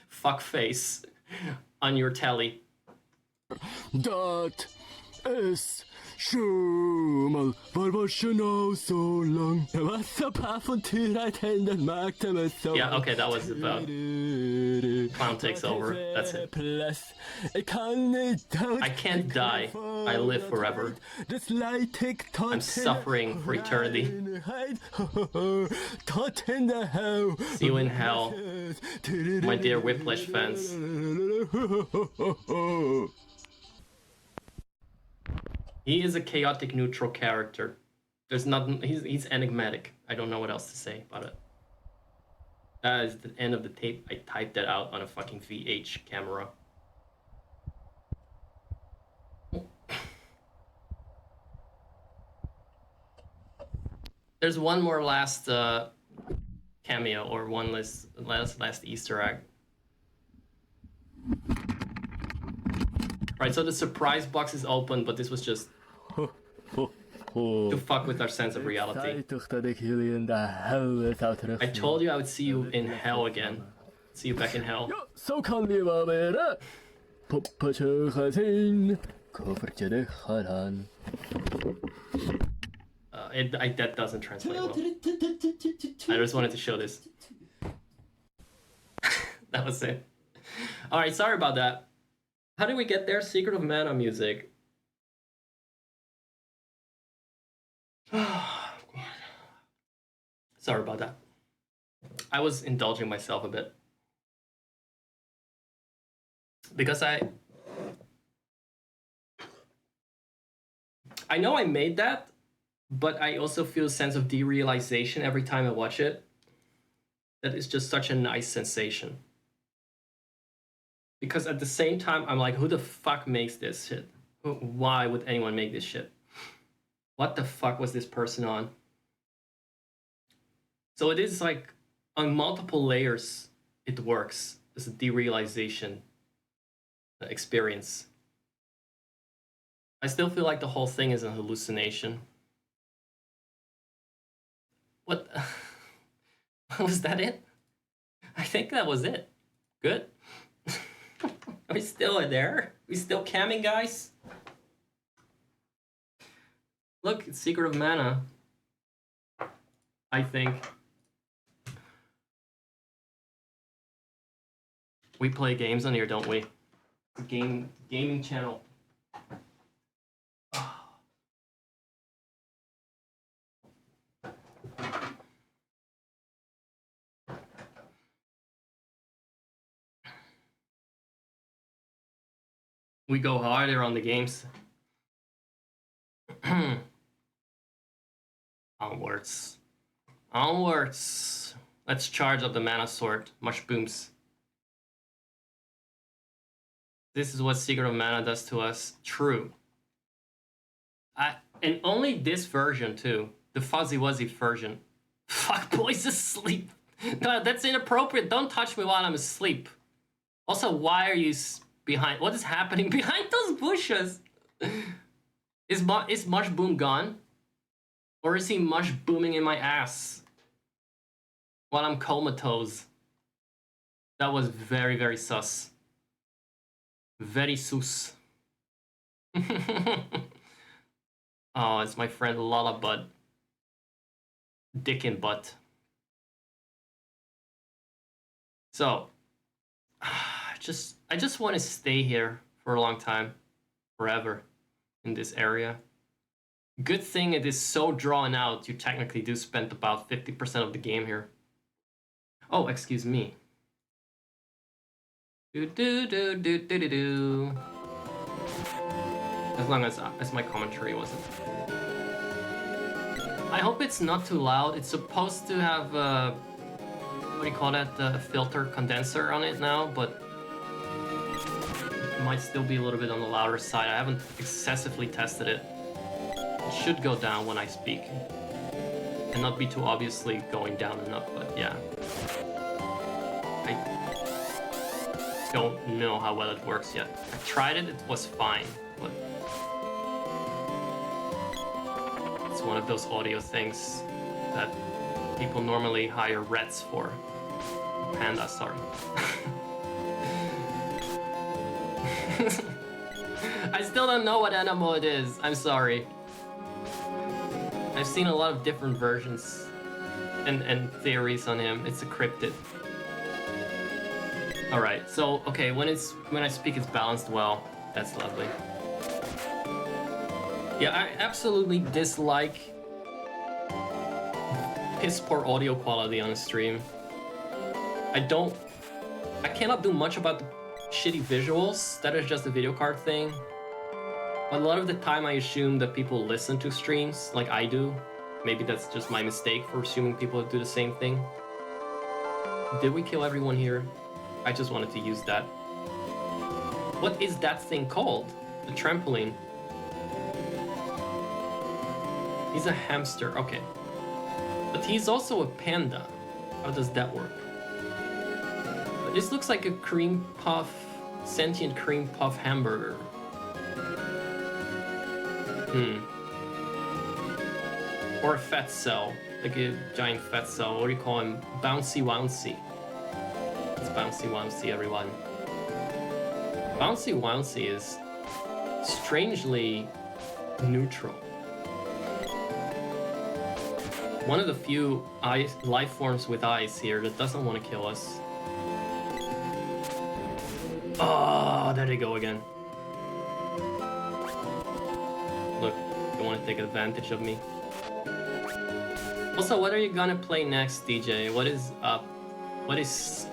fuck face on your telly. Dat is Schummel, waar was je nou zo lang? Er was een avontuur uit en dat maakte me zo. Yeah, okay, that was about Clown Takes Over. That's it. I can't die. I live forever. I'm suffering for eternity. See you in hell, my dear Whiplash fans. He is a chaotic neutral character. There's nothing. He's enigmatic. I don't know what else to say about it. That is the end of the tape. I typed that out on a fucking VH camera. There's one more last cameo, or one last Easter egg. Right, so the surprise box is open, but this was just to fuck with our sense of reality. I told you I would see you in hell again. See you back in hell. Zo kan die wel weer. Poppetje gezien, koffertje dicht gedaan. That doesn't translate well. I just wanted to show this. That was it. Alright, sorry about that. How did we get there? Secret of Mana music. Sorry about that. I was indulging myself a bit. Because I know I made that, but I also feel a sense of derealization every time I watch it. That is just such a nice sensation. Because at the same time, I'm like, who the fuck makes this shit? Why would anyone make this shit? What the fuck was this person on? So it is like, on multiple layers, it works. It's a derealization experience. I still feel like the whole thing is a hallucination. What? Was that it? I think that was it. Good. Are we still there? We still camming, guys? Look, it's Secret of Mana. I think. We play games on here, don't we? Gaming channel. We go harder on the games. Onwards. Onwards. Let's charge up the mana sword. Mush booms. This is what Secret of Mana does to us. True. And only this version too. The Fuzzy Wuzzy version. Fukboi's asleep. No, that's inappropriate. Don't touch me while I'm asleep. Also, why are you behind? What is happening behind those bushes? Is Mush Boom gone? Or is he mush booming in my ass while I'm comatose? That was very, very sus. Very sus. Oh, it's my friend Lala Bud. Dick in butt. So, I just want to stay here for a long time, forever, in this area. Good thing it is so drawn out, you technically do spend about 50% of the game here. Oh, excuse me. Do. As long as my commentary wasn't. I hope it's not too loud. It's supposed to have what do you call that, the filter condenser on it now, but it might still be a little bit on the louder side. I haven't excessively tested it. It should go down when I speak. And not be too obviously going down and up, but yeah. I don't know how well it works yet. I tried it, it was fine, but it's one of those audio things that people normally hire Reds for. Panda, sorry. I still don't know what animal it is. I'm sorry. I've seen a lot of different versions and theories on him. It's a cryptid. Alright, so okay, when I speak it's balanced well. That's lovely. Yeah, I absolutely dislike piss poor audio quality on a stream. I cannot do much about the shitty visuals. That is just a video card thing. But a lot of the time I assume that people listen to streams like I do. Maybe that's just my mistake for assuming people do the same thing. Did we kill everyone here? I just wanted to use that. What is that thing called? The trampoline. He's a hamster, okay. But he's also a panda. How does that work? This looks like a cream puff, sentient cream puff hamburger. Or a fat cell, like a giant fat cell. What do you call him? Bouncy Wouncy. It's Bouncy Wouncy, everyone. Bouncy Wouncy is strangely neutral. One of the few life forms with eyes here that doesn't want to kill us. Oh, there they go again. Look, you want to take advantage of me. Also, what are you gonna play next, DJ? What is up? What is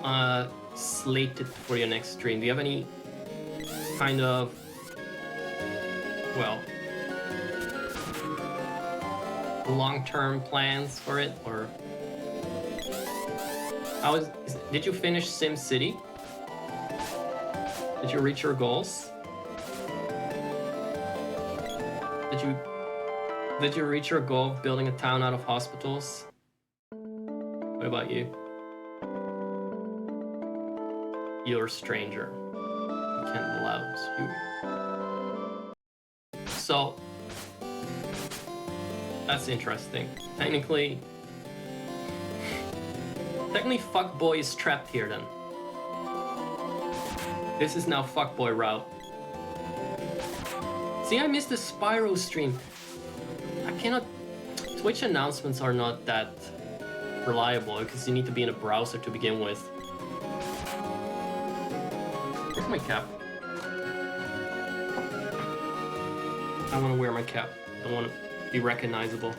slated for your next stream? Do you have any kind of, well, long-term plans for it, or did you finish SimCity? Did you reach your goals? Did you reach your goal of building a town out of hospitals? What about you? You're a stranger. I can't allow you. So that's interesting. Technically, Fukboi is trapped here then. This is now Fukboi route. See, I missed the Spyro stream. I cannot... Twitch announcements are not that reliable because you need to be in a browser to begin with. Where's my cap? I want to wear my cap. I want to be recognizable.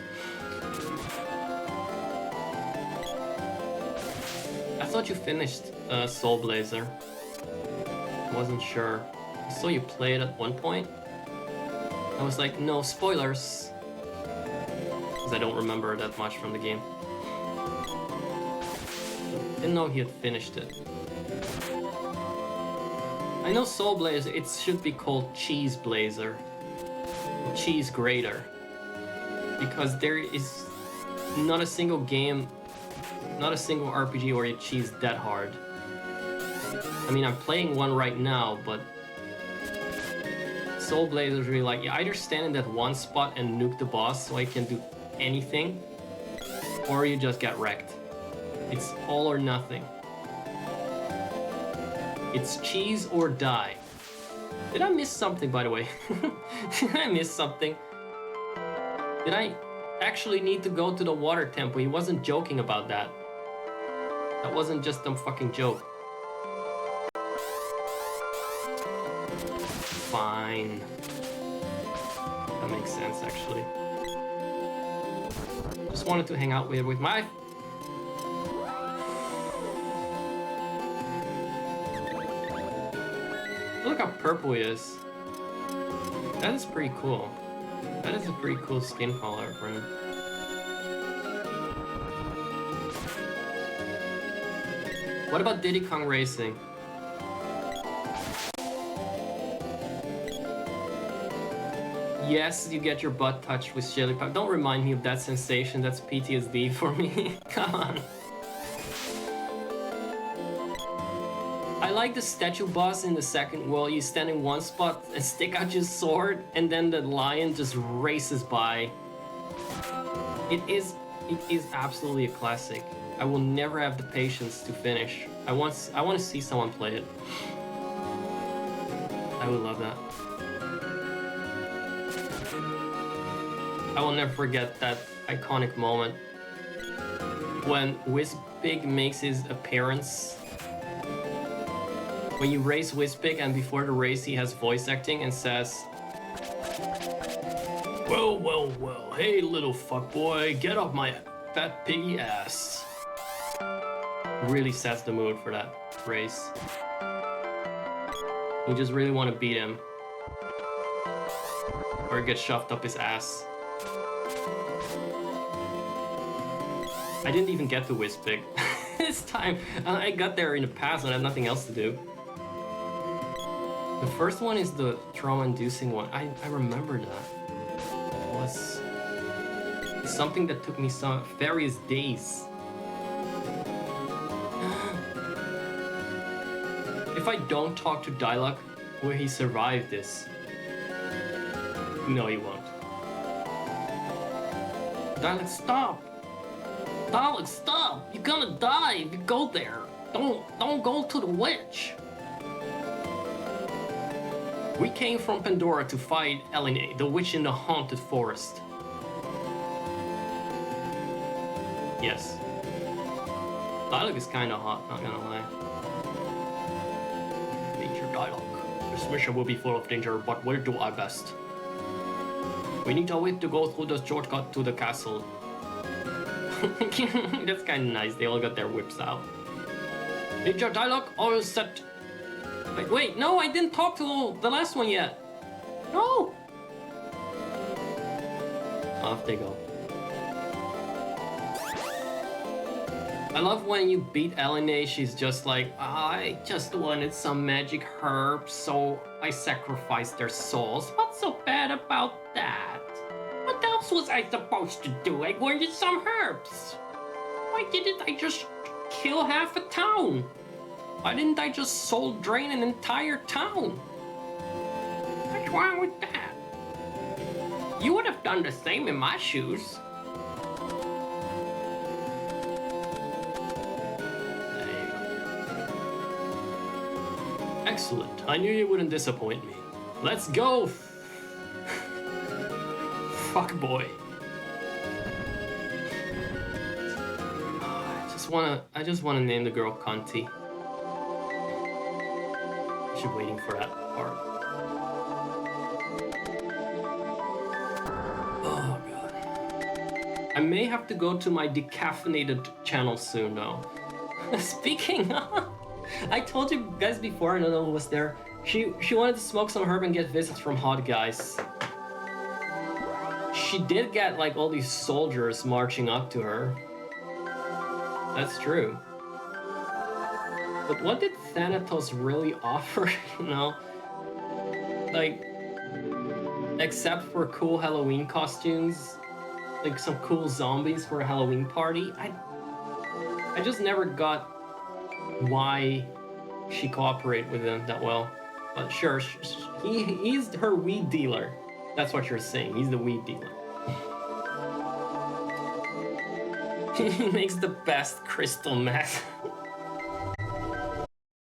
I thought you finished Soul Blazer. Wasn't sure. I saw you play it at one point. I was like, no spoilers. Because I don't remember that much from the game. Didn't know he had finished it. I know Soul Blazer, it should be called Cheese Blazer. Cheese Grater. Because there is not a single game, not a single RPG where you cheese that hard. I mean, I'm playing one right now, but Soul Blazer is really like, you either stand in that one spot and nuke the boss so I can do anything, or you just get wrecked. It's all or nothing. It's cheese or die. Did I miss something, by the way? Did I miss something? Did I actually need to go to the water temple? He wasn't joking about that. That wasn't just some fucking joke. Fine. That makes sense, actually. Just wanted to hang out with my... Look how purple he is. That is pretty cool. That is a pretty cool skin color for him. What about Diddy Kong Racing? Yes, you get your butt touched with chili pepper. Don't remind me of that sensation. That's PTSD for me. Come on. I like the statue boss in the second world. You stand in one spot and stick out your sword, and then the lion just races by. It is absolutely a classic. I will never have the patience to finish. I want to see someone play it. I would love that. I will never forget that iconic moment when Whizbig makes his appearance. When you race Whizbig and before the race he has voice acting and says, "Well, well, well, hey little fuckboy, get off my fat piggy ass." Really sets the mood for that race. You just really want to beat him. Or get shoved up his ass. I didn't even get to Whizbig this time. I got there in the past and I had nothing else to do. The first one is the trauma-inducing one. I remember that. It was something that took me some various days. If I don't talk to Dialogue, will he survive this? No, he won't. Dialogue, stop! Dialogue, stop! You're gonna die if you go there. Don't go to the witch. We came from Pandora to fight Eline, the witch in the haunted forest. Yes. Dialogue is kinda hot, not gonna lie. Major Dialogue. This mission will be full of danger, but we'll do our best. We need a way to go through the shortcut to the castle. That's kinda nice, they all got their whips out. Major Dialogue, all set. Wait, no, I didn't talk to the last one yet. No! Off they go. I love when you beat Eline, she's just like, I just wanted some magic herbs, so I sacrificed their souls. What's so bad about that? What else was I supposed to do? I wanted some herbs. Why didn't I just kill half a town? Why didn't I just soul drain an entire town? What's wrong with that? You would have done the same in my shoes. There you go. Excellent. I knew you wouldn't disappoint me. Let's go! Fuckboy. I just wanna name the girl Conti. Waiting for that part. Oh god. I may have to go to my decaffeinated channel soon though. Speaking of, I told you guys before, I don't know who was there. She wanted to smoke some herb and get visits from hot guys. She did get like all these soldiers marching up to her. That's true. But what did Thanatos really offer, you know? Like, except for cool Halloween costumes, like some cool zombies for a Halloween party, I just never got why she cooperated with him that well. But sure, he's her weed dealer. That's what you're saying, he's the weed dealer. He makes the best crystal meth.